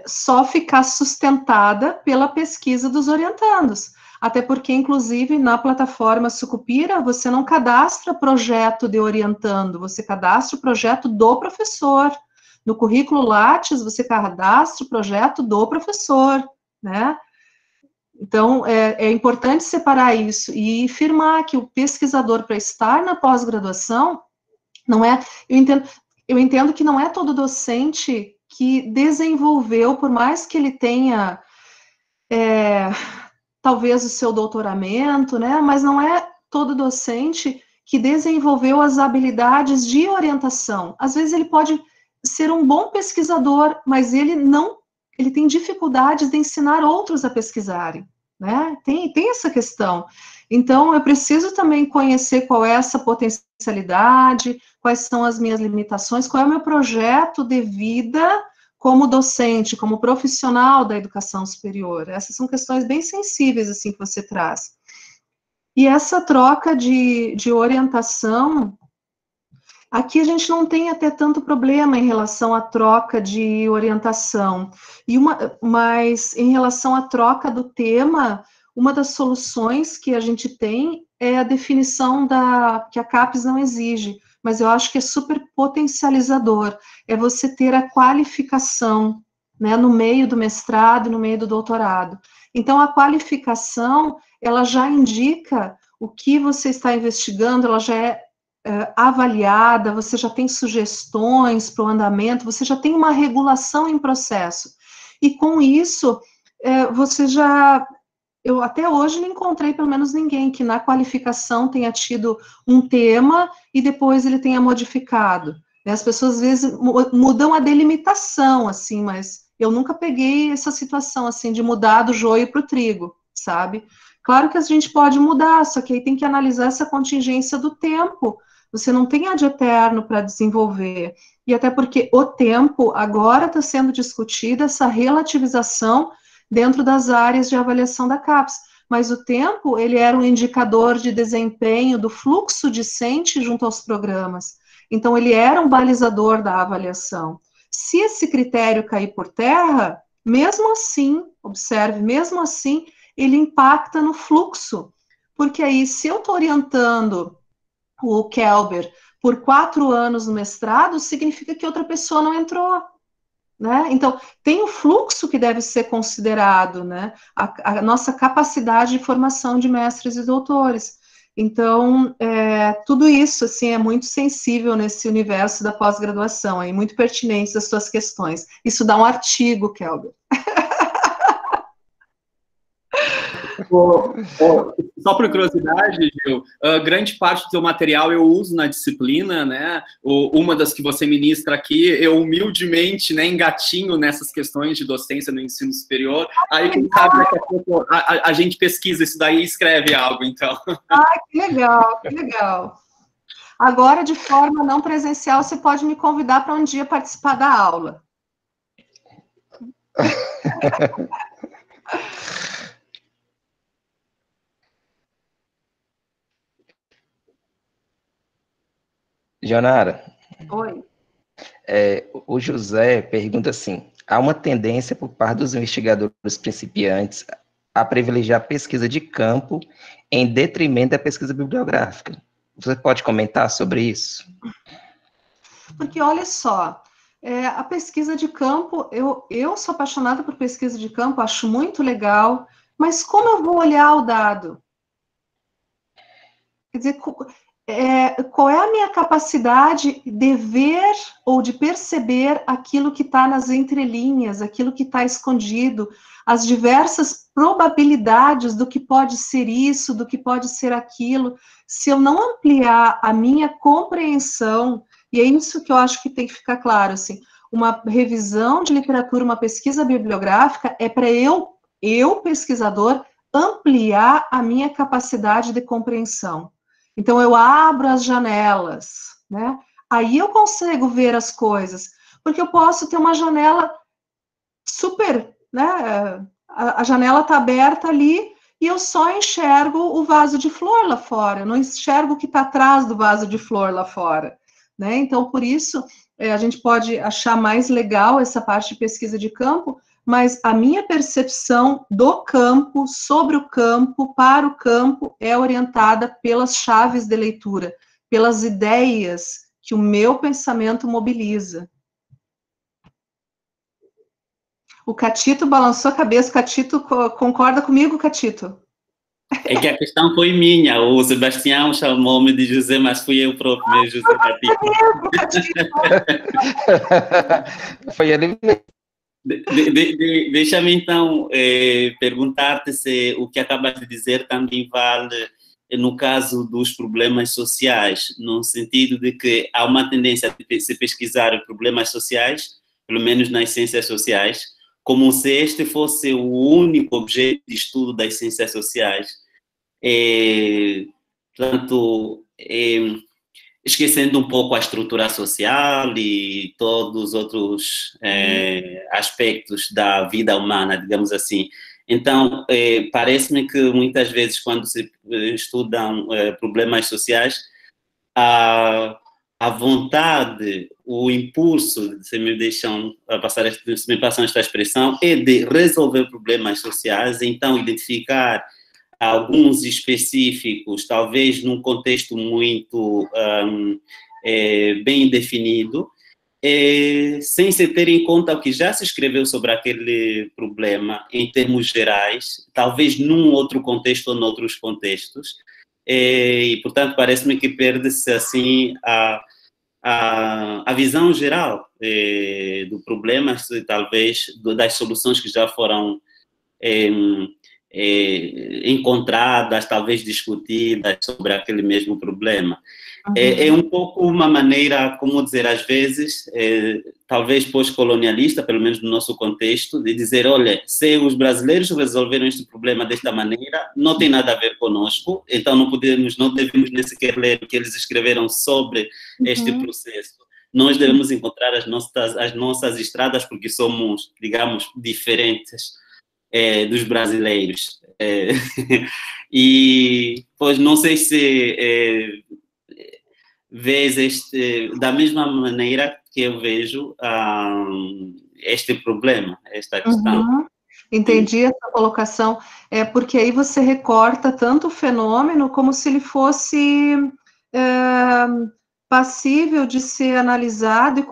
só ficar sustentada pela pesquisa dos orientandos, até porque, inclusive, na plataforma Sucupira, você não cadastra projeto de orientando, você cadastra o projeto do professor. No currículo Lattes, você cadastra o projeto do professor, né? Então, é importante separar isso e afirmar que o pesquisador, para estar na pós-graduação, não é... Eu entendo que não é todo docente que desenvolveu, por mais que ele tenha, talvez, o seu doutoramento, né? Mas não é todo docente que desenvolveu as habilidades de orientação. Às vezes ele pode ser um bom pesquisador, mas ele tem dificuldades de ensinar outros a pesquisarem, né? Tem essa questão. Então, eu preciso também conhecer qual é essa potencialidade, quais são as minhas limitações, qual é o meu projeto de vida como docente, como profissional da educação superior. Essas são questões bem sensíveis, assim, que você traz. E essa troca de orientação, aqui a gente não tem até tanto problema em relação à troca de orientação, mas em relação à troca do tema, uma das soluções que a gente tem é a definição que a CAPES não exige, mas eu acho que é super potencializador, é você ter a qualificação, né, no meio do mestrado e no meio do doutorado. Então, a qualificação, ela já indica o que você está investigando, ela já é avaliada, você já tem sugestões para o andamento, você já tem uma regulação em processo. E com isso, você já... Eu até hoje não encontrei, pelo menos, ninguém que na qualificação tenha tido um tema e depois ele tenha modificado. As pessoas, às vezes, mudam a delimitação, assim, mas eu nunca peguei essa situação, assim, de mudar do joio para o trigo, sabe? Claro que a gente pode mudar, só que aí tem que analisar essa contingência do tempo. Você não tem ad eterno para desenvolver. E até porque o tempo, agora está sendo discutida essa relativização dentro das áreas de avaliação da CAPES, mas o tempo, ele era um indicador de desempenho do fluxo discente junto aos programas, então ele era um balizador da avaliação. Se esse critério cair por terra, mesmo assim, observe, mesmo assim, ele impacta no fluxo, porque aí, se eu estou orientando o Kelber por 4 anos no mestrado, significa que outra pessoa não entrou, né? Então, tem o fluxo que deve ser considerado, né? A nossa capacidade de formação de mestres e doutores. Então, tudo isso, assim, é muito sensível nesse universo da pós-graduação, é muito pertinente das suas questões. Isso dá um artigo, Kelber. Só por curiosidade, Gil, grande parte do seu material eu uso na disciplina, né? Uma das que você ministra aqui, eu humildemente, né, engatinho nessas questões de docência no ensino superior. Aí, quem sabe, daqui a pouco a gente pesquisa isso daí e escreve algo, então. Que legal, que legal. Agora, de forma não presencial, você pode me convidar para um dia participar da aula. Jonara, Oi. O José pergunta assim, há uma tendência por parte dos investigadores principiantes a privilegiar a pesquisa de campo em detrimento da pesquisa bibliográfica. Você pode comentar sobre isso? Porque, olha só, a pesquisa de campo, eu sou apaixonada por pesquisa de campo, acho muito legal, mas como eu vou olhar o dado? Quer dizer, qual é a minha capacidade de ver ou de perceber aquilo que está nas entrelinhas, aquilo que está escondido, as diversas probabilidades do que pode ser isso, do que pode ser aquilo. Se eu não ampliar a minha compreensão, e é isso que eu acho que tem que ficar claro, assim, uma revisão de literatura, uma pesquisa bibliográfica é para eu, pesquisador, ampliar a minha capacidade de compreensão. Então, eu abro as janelas, né? Aí eu consigo ver as coisas, porque eu posso ter uma janela super, né? A janela está aberta ali e eu só enxergo o vaso de flor lá fora, eu não enxergo o que está atrás do vaso de flor lá fora, né? Então, por isso, a gente pode achar mais legal essa parte de pesquisa de campo, mas a minha percepção do campo, sobre o campo, para o campo, é orientada pelas chaves de leitura, pelas ideias que o meu pensamento mobiliza. O Catito balançou a cabeça. Catito, concorda comigo, Catito? É que a questão foi minha. O Sebastião chamou-me de José, mas fui eu próprio, José Catito. Foi ele mesmo. Deixa-me então perguntar-te se o que acabas de dizer também vale no caso dos problemas sociais, no sentido de que há uma tendência de se pesquisar problemas sociais, pelo menos nas ciências sociais, como se este fosse o único objeto de estudo das ciências sociais. Portanto, esquecendo um pouco a estrutura social e todos os outros aspectos da vida humana, digamos assim. Então, parece-me que muitas vezes, quando se estudam problemas sociais, a vontade, o impulso, se me passam esta expressão, é de resolver problemas sociais, então identificar alguns específicos, talvez num contexto muito bem definido, sem se ter em conta o que já se escreveu sobre aquele problema em termos gerais, talvez num outro contexto ou noutros contextos, e, portanto, parece-me que perde-se, assim, a visão geral do problema, talvez das soluções que já foram encontradas, talvez discutidas sobre aquele mesmo problema. Uhum. É um pouco uma maneira, como dizer, às vezes, talvez pós-colonialista, pelo menos no nosso contexto, de dizer, olha, se os brasileiros resolveram este problema desta maneira, não tem nada a ver conosco, então não devemos nem sequer ler o que eles escreveram sobre este processo. Nós devemos encontrar as nossas estradas, porque somos, digamos, diferentes dos brasileiros. E, pois, não sei se vês da mesma maneira que eu vejo este problema, esta questão. Uhum. Entendi essa colocação, porque aí você recorta tanto o fenômeno como se ele fosse passível de ser analisado,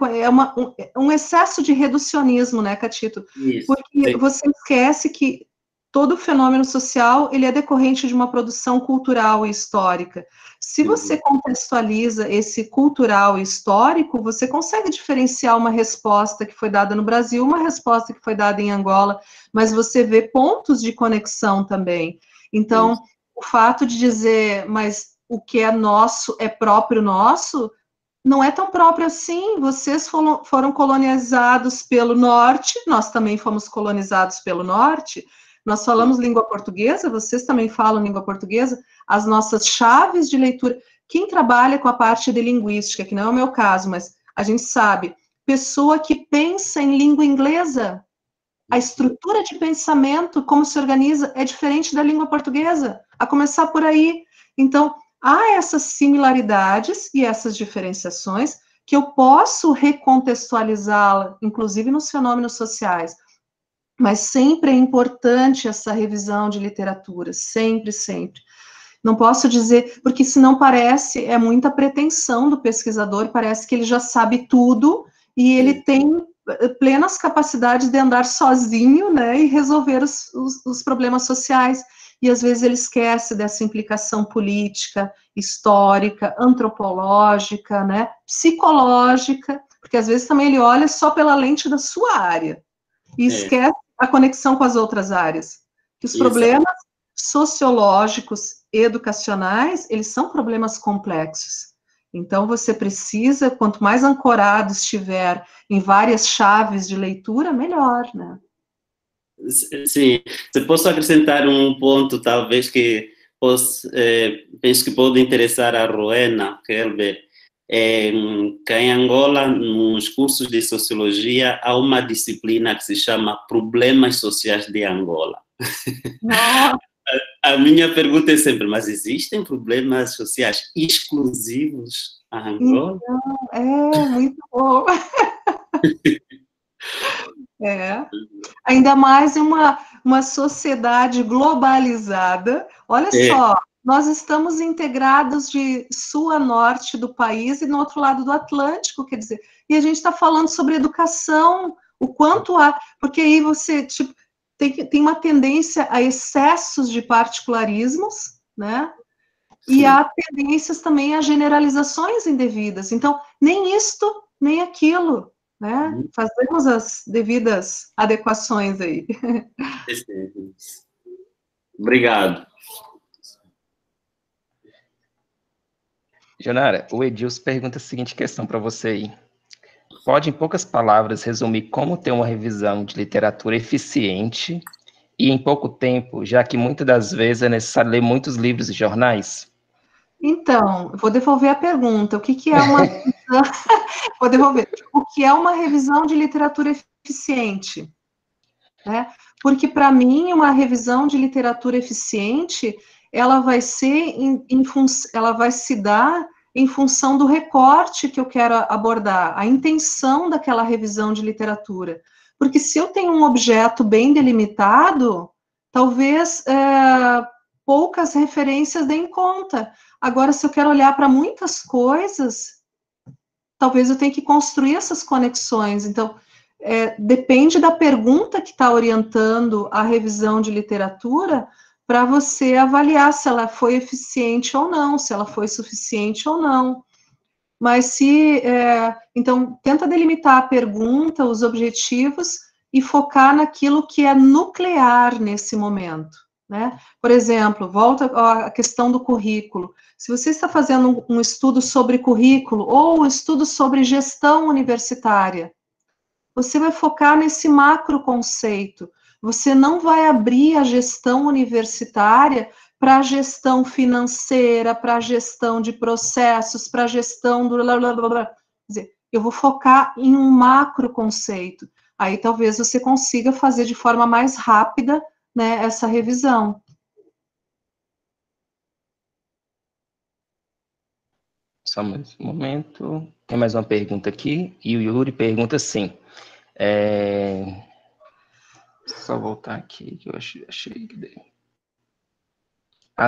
um excesso de reducionismo, né, Catito? Isso, porque você esquece que todo fenômeno social, ele é decorrente de uma produção cultural e histórica. Se você contextualiza esse cultural e histórico, você consegue diferenciar uma resposta que foi dada no Brasil, uma resposta que foi dada em Angola, mas você vê pontos de conexão também. Então, o fato de dizer, mas o que é nosso é próprio nosso, não é tão próprio assim. Vocês foram colonizados pelo norte, nós também fomos colonizados pelo norte. Nós falamos língua portuguesa, vocês também falam língua portuguesa, as nossas chaves de leitura. Quem trabalha com a parte de linguística, que não é o meu caso, mas a gente sabe, pessoa que pensa em língua inglesa, a estrutura de pensamento, como se organiza, é diferente da língua portuguesa, a começar por aí. Então, há essas similaridades e essas diferenciações que eu posso recontextualizá-la, inclusive nos fenômenos sociais. Mas sempre é importante essa revisão de literatura, sempre, sempre. Não posso dizer, porque senão parece, é muita pretensão do pesquisador, parece que ele já sabe tudo e ele tem plenas capacidades de andar sozinho, né, e resolver os problemas sociais. E às vezes ele esquece dessa implicação política, histórica, antropológica, né, psicológica, porque às vezes também ele olha só pela lente da sua área e esquece a conexão com as outras áreas. Que os problemas sociológicos, educacionais, eles são problemas complexos. Então, você precisa, quanto mais ancorado estiver em várias chaves de leitura, melhor, né? Sim. Se posso acrescentar um ponto, talvez, que penso que pode interessar a Rowena Kelber, que em Angola, nos cursos de sociologia, há uma disciplina que se chama Problemas Sociais de Angola. A minha pergunta é sempre, mas existem problemas sociais exclusivos a Angola? Então, muito bom. Ainda mais em uma sociedade globalizada. Olha só, nós estamos integrados de sul a norte do país e no outro lado do Atlântico, quer dizer, e a gente está falando sobre educação, o quanto há, porque aí você tipo, tem uma tendência a excessos de particularismos, né? E há tendências também a generalizações indevidas. Então, nem isto, nem aquilo, né? Fazemos as devidas adequações aí. Obrigado. Jonara, o Edilson pergunta a seguinte questão para você aí. Pode, em poucas palavras, resumir como ter uma revisão de literatura eficiente e em pouco tempo, já que muitas das vezes é necessário ler muitos livros e jornais? Então, vou devolver a pergunta. O que é uma revisão? Vou devolver. O que é uma revisão de literatura eficiente? Né? Porque, para mim, uma revisão de literatura eficiente, ela vai ser ela vai se dar em função do recorte que eu quero abordar, a intenção daquela revisão de literatura. Porque se eu tenho um objeto bem delimitado, talvez poucas referências deem conta. Agora, se eu quero olhar para muitas coisas, talvez eu tenha que construir essas conexões. Então, depende da pergunta que está orientando a revisão de literatura para você avaliar se ela foi eficiente ou não, se ela foi suficiente ou não. Mas então, tenta delimitar a pergunta, os objetivos e focar naquilo que é nuclear nesse momento, né? Por exemplo, volta à questão do currículo. Se você está fazendo um estudo sobre currículo ou um estudo sobre gestão universitária, você vai focar nesse macro conceito. Você não vai abrir a gestão universitária para a gestão financeira, para a gestão de processos, para a gestão do... Quer dizer, eu vou focar em um macro conceito. Aí talvez você consiga fazer de forma mais rápida, né, essa revisão. Só mais um momento. Tem mais uma pergunta aqui, e o Yuri pergunta assim. Só voltar aqui, que eu achei que dei.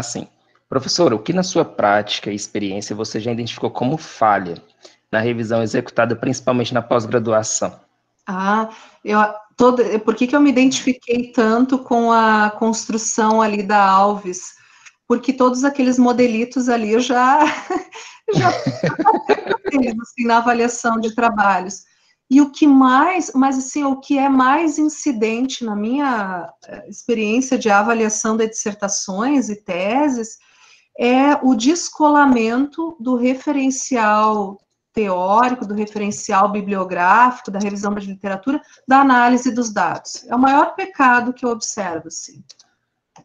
Sim. Professora, o que na sua prática e experiência você já identificou como falha na revisão executada principalmente na pós-graduação? Por que eu me identifiquei tanto com a construção ali da Alves? Porque todos aqueles modelitos ali eu já assim, na avaliação de trabalhos. E o que mais, mas assim, o que é mais incidente na minha experiência de avaliação de dissertações e teses é o descolamento do referencial teórico, do referencial bibliográfico, da revisão de literatura, da análise dos dados. É o maior pecado que eu observo, assim,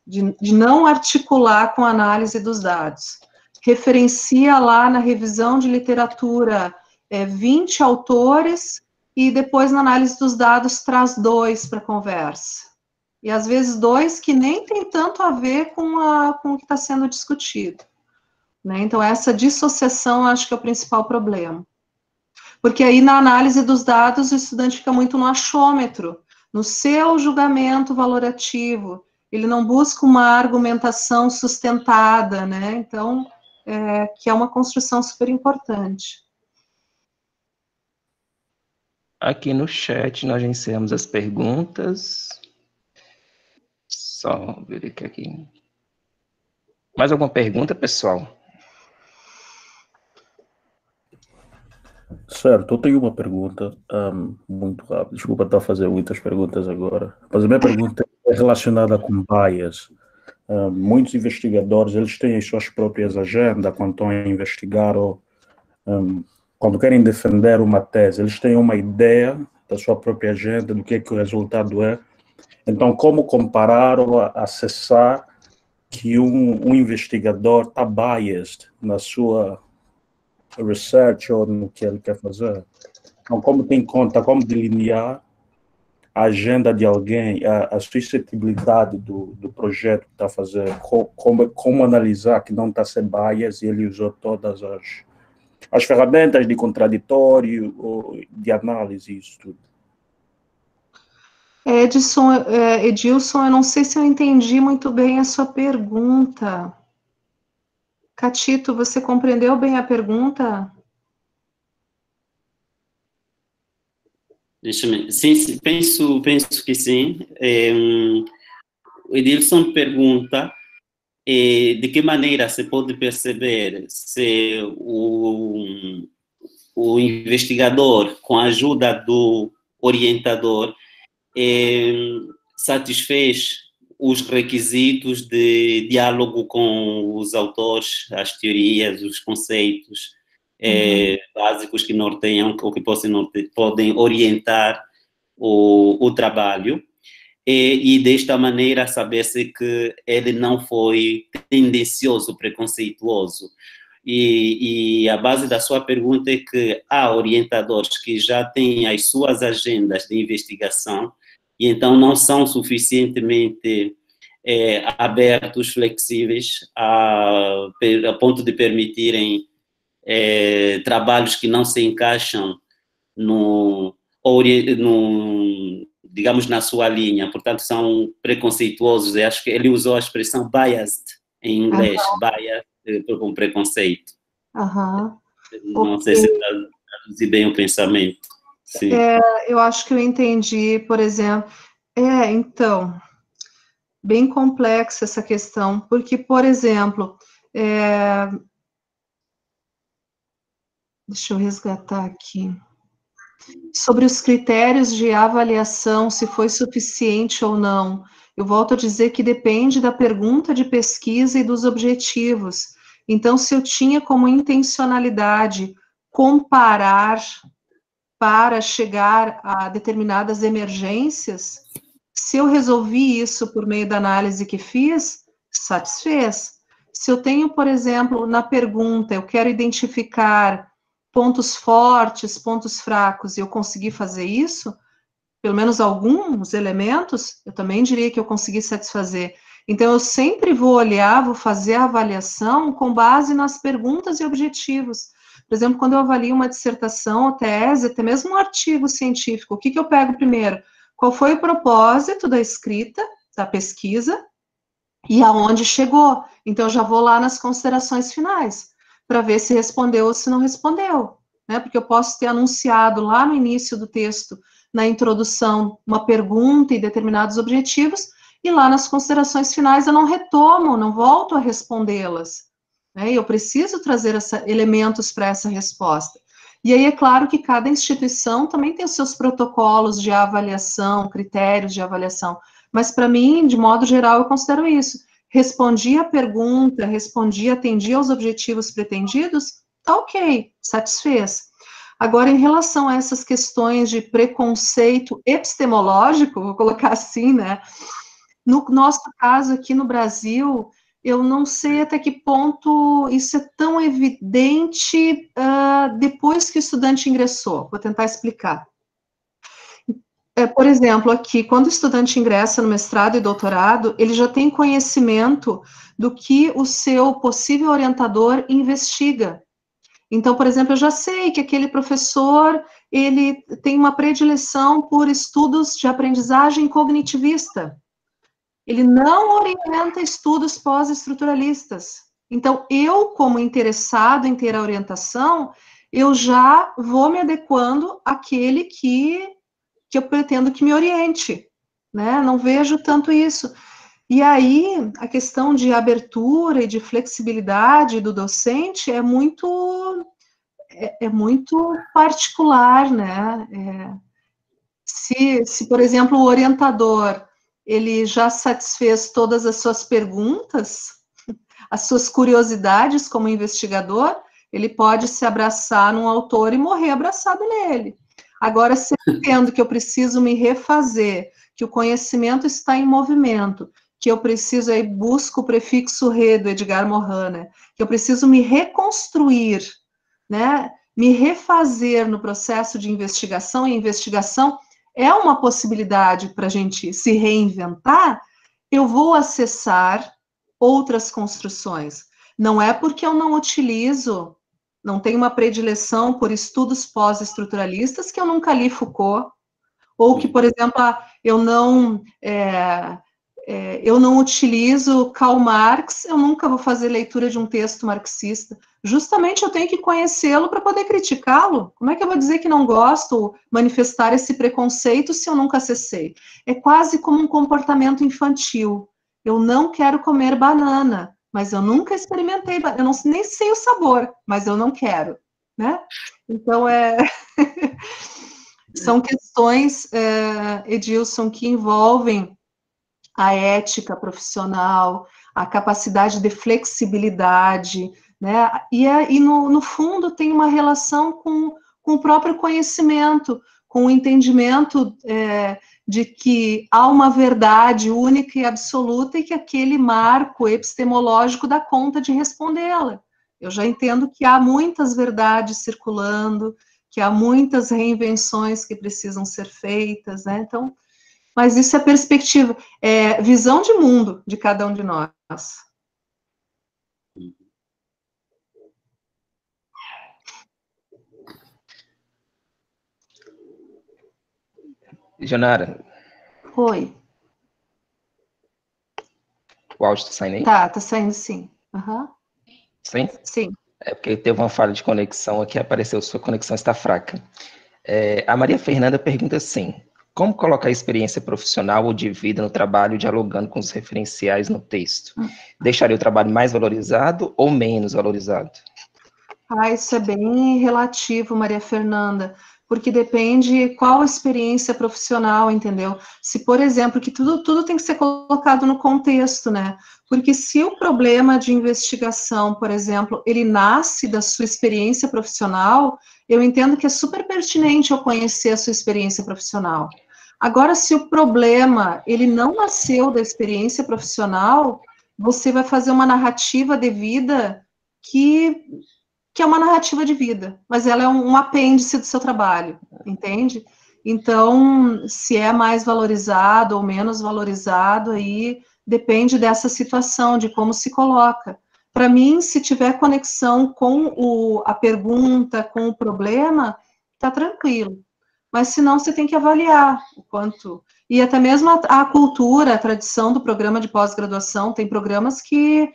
de não articular com a análise dos dados. Referencia lá na revisão de literatura 20 autores e depois na análise dos dados traz 2 para a conversa. E às vezes 2 que nem tem tanto a ver com o que está sendo discutido. Né? Então, essa dissociação acho que é o principal problema. Porque aí na análise dos dados o estudante fica muito no achômetro, no seu julgamento valorativo, ele não busca uma argumentação sustentada, né? Então, que é uma construção super importante. Aqui no chat nós já encerramos as perguntas. Só verificar aqui. Mais alguma pergunta, pessoal? Certo, eu tenho uma pergunta muito rápida. Desculpa estar a fazer muitas perguntas agora, mas a minha pergunta é relacionada com bias. Muitos investigadores, eles têm as suas próprias agendas quando estão a investigar ou quando querem defender uma tese. Eles têm uma ideia da sua própria agenda, do que é que o resultado é. Então, como comparar ou acessar que um investigador está biased na sua research ou no que ele quer fazer? Então, como tem conta, como delinear a agenda de alguém, a suscetibilidade do projeto que está a fazer, como analisar que não está a ser bias, e ele usou todas as ferramentas de contraditório, de análise, isso tudo. Edilson, eu não sei se eu entendi muito bem a sua pergunta. Catito, você compreendeu bem a pergunta? Sim, penso que sim. O Edilson pergunta de que maneira se pode perceber se o investigador, com a ajuda do orientador, satisfez os requisitos de diálogo com os autores, as teorias, os conceitos básicos que norteiam, ou que podem orientar o trabalho, e desta maneira saber-se que ele não foi tendencioso, preconceituoso. E a base da sua pergunta é que há orientadores que já têm as suas agendas de investigação e então não são suficientemente abertos, flexíveis, a ponto de permitirem trabalhos que não se encaixam digamos, na sua linha, portanto, são preconceituosos. Eu acho que ele usou a expressão biased em inglês, biased com preconceito. Não sei se traduzir bem o pensamento. Sim. Eu acho que eu entendi, por exemplo. Então, bem complexa essa questão, porque, por exemplo, deixa eu resgatar aqui. Sobre os critérios de avaliação, se foi suficiente ou não. Eu volto a dizer que depende da pergunta de pesquisa e dos objetivos. Então, se eu tinha como intencionalidade comparar para chegar a determinadas emergências, se eu resolvi isso por meio da análise que fiz, satisfez. Se eu tenho, por exemplo, na pergunta, eu quero identificar pontos fortes, pontos fracos, e eu consegui fazer isso, pelo menos alguns elementos, eu também diria que eu consegui satisfazer. Então, eu sempre vou olhar, vou fazer a avaliação com base nas perguntas e objetivos. Por exemplo, quando eu avalio uma dissertação, ou tese, até mesmo um artigo científico, o que eu pego primeiro? Qual foi o propósito da escrita, da pesquisa, e aonde chegou? Então, eu já vou lá nas considerações finais, para ver se respondeu ou se não respondeu, né? Porque eu posso ter anunciado lá no início do texto, na introdução, uma pergunta e determinados objetivos, e lá nas considerações finais eu não retomo, não volto a respondê-las, né? Eu preciso trazer elementos para essa resposta. E aí é claro que cada instituição também tem os seus protocolos de avaliação, critérios de avaliação, mas para mim, de modo geral, eu considero isso. Respondi a pergunta, atendi aos objetivos pretendidos, tá ok, satisfez. Agora, em relação a essas questões de preconceito epistemológico, vou colocar assim, né? No nosso caso aqui no Brasil, eu não sei até que ponto isso é tão evidente depois que o estudante ingressou. Vou tentar explicar. Por exemplo, aqui, quando o estudante ingressa no mestrado e doutorado, ele já tem conhecimento do que o seu possível orientador investiga. Então, por exemplo, eu já sei que aquele professor, ele tem uma predileção por estudos de aprendizagem cognitivista. Ele não orienta estudos pós-estruturalistas. Então, eu, como interessado em ter a orientação, eu já vou me adequando àquele que eu pretendo que me oriente, né? Não vejo tanto isso. E aí, a questão de abertura e de flexibilidade do docente é muito particular, né? Se, por exemplo, o orientador, ele já satisfez todas as suas perguntas, as suas curiosidades como investigador, ele pode se abraçar num autor e morrer abraçado nele. Agora, se eu entendo que eu preciso me refazer, que o conhecimento está em movimento, que eu preciso, aí busco o prefixo re do Edgar Morin, né? Que eu preciso me reconstruir, né? Me refazer no processo de investigação, e investigação é uma possibilidade para a gente se reinventar, eu vou acessar outras construções. Não é porque eu não utilizo, não tenho uma predileção por estudos pós-estruturalistas que eu nunca li Foucault, ou que, por exemplo, eu não utilizo Karl Marx, eu nunca vou fazer leitura de um texto marxista. Justamente eu tenho que conhecê-lo para poder criticá-lo. Como é que eu vou dizer que não gosto, manifestar esse preconceito se eu nunca acessei? É quase como um comportamento infantil. Eu não quero comer banana, mas eu nunca experimentei, eu não, nem sei o sabor, mas eu não quero, né? Então, são questões, Edilson, que envolvem a ética profissional, a capacidade de flexibilidade, né? E no fundo tem uma relação com o próprio conhecimento, com o entendimento de que há uma verdade única e absoluta e que aquele marco epistemológico dá conta de respondê-la. Eu já entendo que há muitas verdades circulando, que há muitas reinvenções que precisam ser feitas, né? Então, mas isso é perspectiva, é visão de mundo de cada um de nós. Jonara. Oi. O áudio está saindo aí? Tá saindo sim. Uhum. Sim? Sim. É porque teve uma falha de conexão aqui, apareceu, sua conexão está fraca. A Maria Fernanda pergunta assim, como colocar a experiência profissional ou de vida no trabalho dialogando com os referenciais no texto? Deixaria o trabalho mais valorizado ou menos valorizado? Isso é bem relativo, Maria Fernanda, porque depende qual experiência profissional, entendeu? Se, por exemplo, que tudo tem que ser colocado no contexto, né? Porque se o problema de investigação, por exemplo, ele nasce da sua experiência profissional, eu entendo que é super pertinente eu conhecer a sua experiência profissional. Agora, se o problema, ele não nasceu da experiência profissional, você vai fazer uma narrativa de vida que é uma narrativa de vida, mas ela é um apêndice do seu trabalho, entende? Então, se é mais valorizado ou menos valorizado, aí depende dessa situação, de como se coloca. Para mim, se tiver conexão com a pergunta, com o problema, tá tranquilo. Mas, se não, você tem que avaliar o quanto... E até mesmo a cultura, a tradição do programa de pós-graduação, tem programas que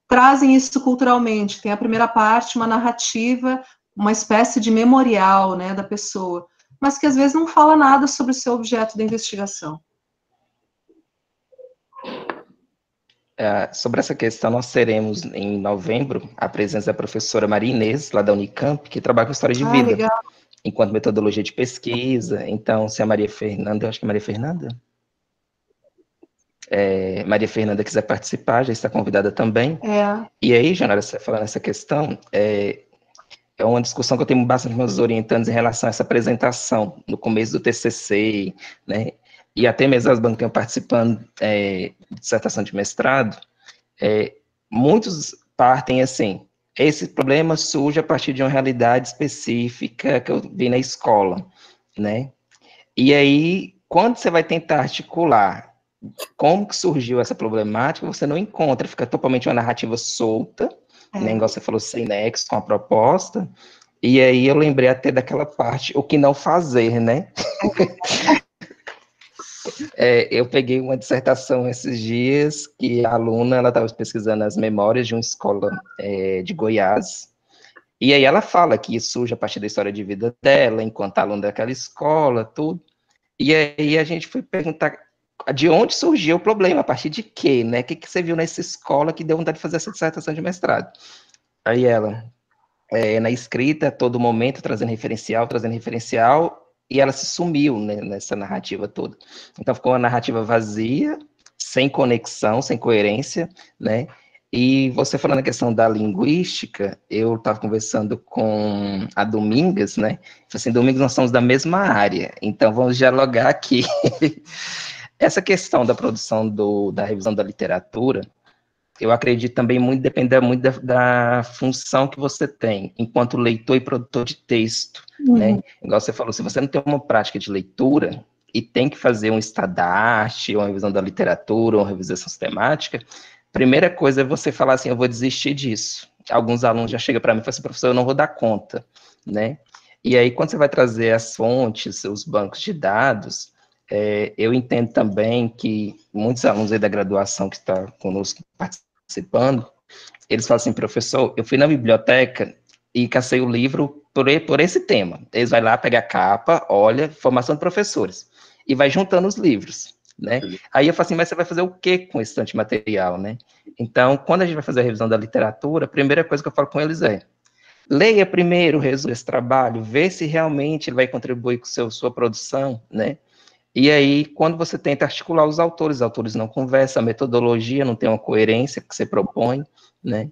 trazem isso culturalmente. Tem a primeira parte, uma narrativa, uma espécie de memorial, né, da pessoa, mas que às vezes não fala nada sobre o seu objeto de investigação. Sobre essa questão, nós teremos em novembro a presença da professora Maria Inês, lá da Unicamp, que trabalha com história de vida, legal. Enquanto metodologia de pesquisa. Então, se a Maria Fernanda, eu acho que é Maria Fernanda? Maria Fernanda quiser participar, já está convidada também. E aí, Jonara, você falando essa questão, é uma discussão que eu tenho bastante com meus orientandos em relação a essa apresentação no começo do TCC, né? E até mesmo as bancas que estão participando de dissertação de mestrado, muitos partem assim, esse problema surge a partir de uma realidade específica que eu vi na escola, né? E aí, quando você vai tentar articular como que surgiu essa problemática, você não encontra, fica totalmente uma narrativa solta, né, igual você falou, sem nexo com a proposta, e aí eu lembrei até daquela parte, o que não fazer, né? Eu peguei uma dissertação esses dias, que a aluna, ela estava pesquisando as memórias de uma escola de Goiás, e aí ela fala que isso surge a partir da história de vida dela, enquanto aluna daquela escola, tudo, e aí a gente foi perguntar de onde surgiu o problema, a partir de quê, né? O que você viu nessa escola que deu vontade de fazer essa dissertação de mestrado? Aí ela, na escrita, a todo momento, trazendo referencial, e ela se sumiu, né, nessa narrativa toda. Então, ficou uma narrativa vazia, sem conexão, sem coerência, né? E você falando a questão da linguística, eu estava conversando com a Domingas, né? Assim, Domingas, nós somos da mesma área, então vamos dialogar aqui. Essa questão da produção da revisão da literatura, eu acredito também depende muito da função que você tem, enquanto leitor e produtor de texto, né? Igual você falou, se você não tem uma prática de leitura, e tem que fazer um estadarte, uma revisão da literatura, uma revisão sistemática, primeira coisa é você falar assim, eu vou desistir disso. Alguns alunos já chegam para mim e falam assim, professor, eu não vou dar conta, né? E aí, quando você vai trazer as fontes, os bancos de dados, eu entendo também que muitos alunos aí da graduação que estão conosco participando, eles falam assim, professor, eu fui na biblioteca e cacei o livro por esse tema. Eles vão lá, pegam a capa, olha, formação de professores, e vai juntando os livros, né? Aí eu falo assim, mas você vai fazer o que com esse tanto de material, né? Então, quando a gente vai fazer a revisão da literatura, a primeira coisa que eu falo com eles é, leia primeiro o resumo desse trabalho, vê se realmente ele vai contribuir com sua produção, né? E aí, quando você tenta articular os autores não conversam, a metodologia não tem uma coerência que você propõe, né?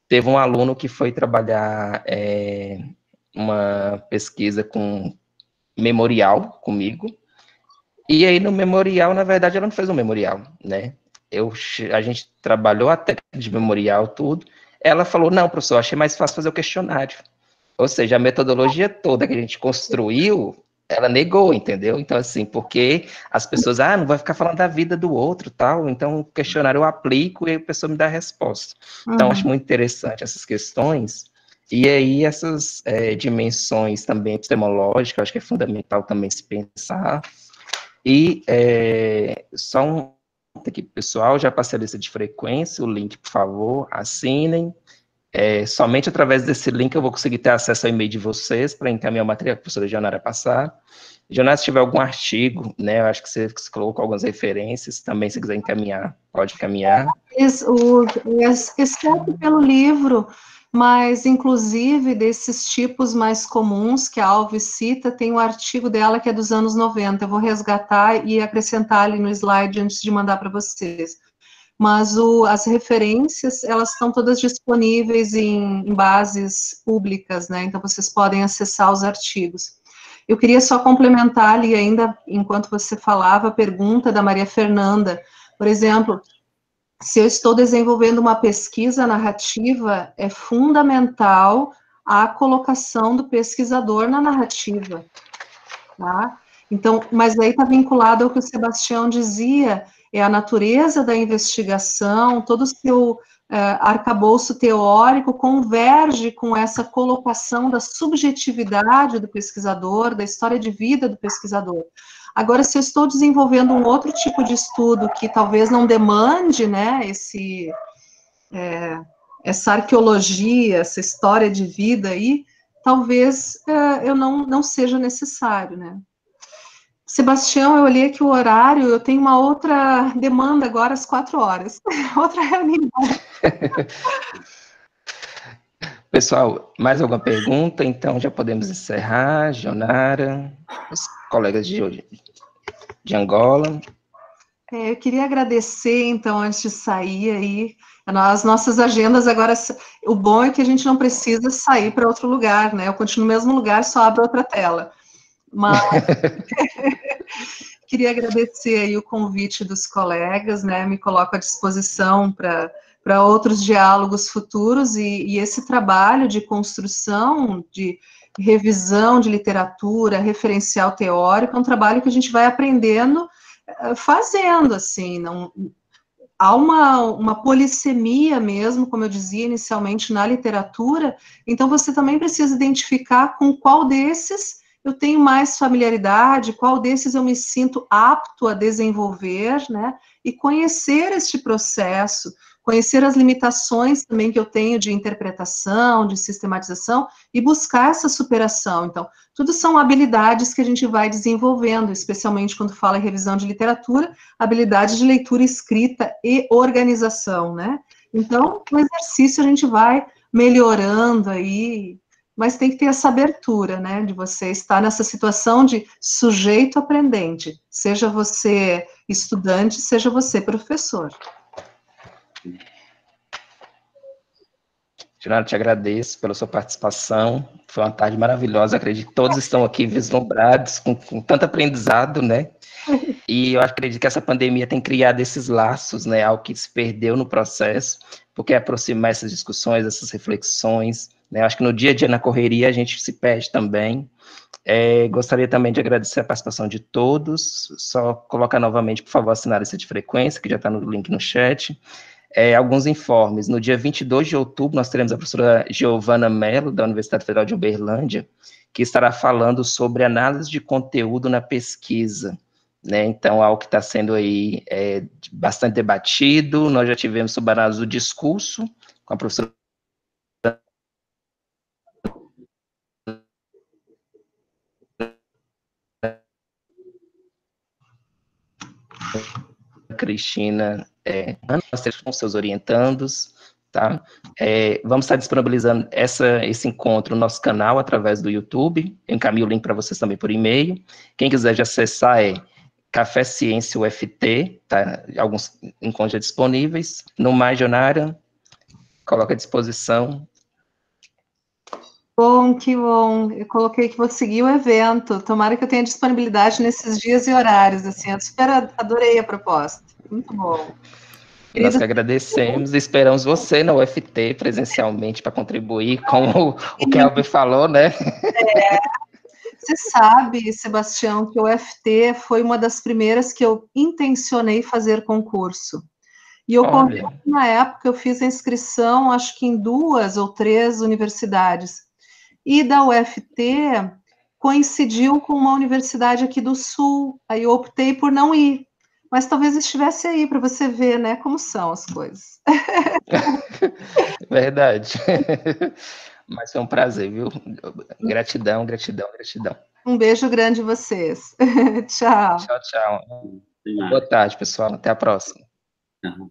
Teve um aluno que foi trabalhar uma pesquisa com memorial comigo, e aí no memorial, na verdade, ela não fez um memorial, né? A gente trabalhou a técnica de memorial, tudo. Ela falou, não, professor, achei mais fácil fazer o questionário. Ou seja, a metodologia toda que a gente construiu, ela negou, entendeu? Então, assim, porque as pessoas, não vai ficar falando da vida do outro, tal, então o questionário eu aplico e a pessoa me dá a resposta. Então, acho muito interessante essas questões, e aí essas dimensões também epistemológicas, acho que é fundamental também se pensar, e só um aqui, pessoal, já passei a lista de frequência, o link, por favor, assinem. Somente através desse link eu vou conseguir ter acesso ao e-mail de vocês para encaminhar o material que a professora Jonara passar. Jonara, se tiver algum artigo, né, eu acho que você colocou algumas referências, também se quiser encaminhar, pode encaminhar. Exceto pelo livro, mas inclusive desses tipos mais comuns que a Alves cita, tem um artigo dela que é dos anos 90, eu vou resgatar e acrescentar ali no slide antes de mandar para vocês. Mas as referências, elas estão todas disponíveis em bases públicas, né, então vocês podem acessar os artigos. Eu queria só complementar ali ainda, enquanto você falava, a pergunta da Maria Fernanda, por exemplo, se eu estou desenvolvendo uma pesquisa narrativa, é fundamental a colocação do pesquisador na narrativa, tá? Então, mas aí está vinculado ao que o Sebastião dizia, é a natureza da investigação, todo o seu arcabouço teórico converge com essa colocação da subjetividade do pesquisador, da história de vida do pesquisador. Agora, se eu estou desenvolvendo um outro tipo de estudo que talvez não demande, né, essa arqueologia, essa história de vida aí, talvez eu não seja necessário, né. Sebastião, eu olhei aqui o horário, eu tenho uma outra demanda agora às 4h, outra reunião. Pessoal, mais alguma pergunta? Então já podemos encerrar. Jonara, os colegas de Angola. Eu queria agradecer, então, antes de sair aí, as nossas agendas agora, o bom é que a gente não precisa sair para outro lugar, né? Eu continuo no mesmo lugar, só abro outra tela. Mas queria agradecer aí o convite dos colegas, né? Me coloco à disposição para outros diálogos futuros e esse trabalho de construção, de revisão de literatura, referencial teórico, é um trabalho que a gente vai aprendendo fazendo, assim, não... Há uma polissemia mesmo, como eu dizia inicialmente, na literatura, então você também precisa identificar com qual desses eu tenho mais familiaridade, qual desses eu me sinto apto a desenvolver, né, e conhecer este processo, conhecer as limitações também que eu tenho de interpretação, de sistematização, e buscar essa superação. Então, tudo são habilidades que a gente vai desenvolvendo, especialmente quando fala em revisão de literatura, habilidades de leitura escrita e organização, né? Então, no exercício a gente vai melhorando aí, mas tem que ter essa abertura, né, de você estar nessa situação de sujeito aprendente, seja você estudante, seja você professor. Jonara, te agradeço pela sua participação, foi uma tarde maravilhosa, acredito que todos estão aqui vislumbrados, com tanto aprendizado, né, e eu acredito que essa pandemia tem criado esses laços, né, algo que se perdeu no processo, porque aproximar essas discussões, essas reflexões, né? Acho que no dia a dia, na correria, a gente se perde também. Gostaria também de agradecer a participação de todos, só colocar novamente, por favor, assinar a lista de frequência, que já está no link no chat. Alguns informes, no dia 22 de outubro, nós teremos a professora Giovana Mello, da Universidade Federal de Uberlândia, que estará falando sobre análise de conteúdo na pesquisa, né? Então, algo que está sendo aí bastante debatido. Nós já tivemos sobre a análise do discurso, com a professora Cristina, com seus orientandos, tá? Vamos estar disponibilizando esse encontro no nosso canal através do YouTube. Eu encaminho o link para vocês também por e-mail. Quem quiser já acessar Café Ciência UFT, tá? Alguns encontros já disponíveis. No mais, Jonara, coloca à disposição. Bom, que bom. Eu coloquei que vou seguir o evento. Tomara que eu tenha disponibilidade nesses dias e horários, assim. Eu super adorei a proposta. Muito bom. Nós que agradecemos e esperamos você na UFT presencialmente para contribuir com o que a Albert falou, né? Você sabe, Sebastião, que o UFT foi uma das primeiras que eu intencionei fazer concurso. E ocorreu que, na época, eu fiz a inscrição, acho que em 2 ou 3 universidades. E da UFT coincidiu com uma universidade aqui do Sul, aí eu optei por não ir. Mas talvez estivesse aí para você ver, né, como são as coisas. Verdade. Mas foi um prazer, viu? Gratidão, gratidão, gratidão. Um beijo grande a vocês. Tchau. Tchau, tchau. Boa tarde, pessoal. Até a próxima. Uhum.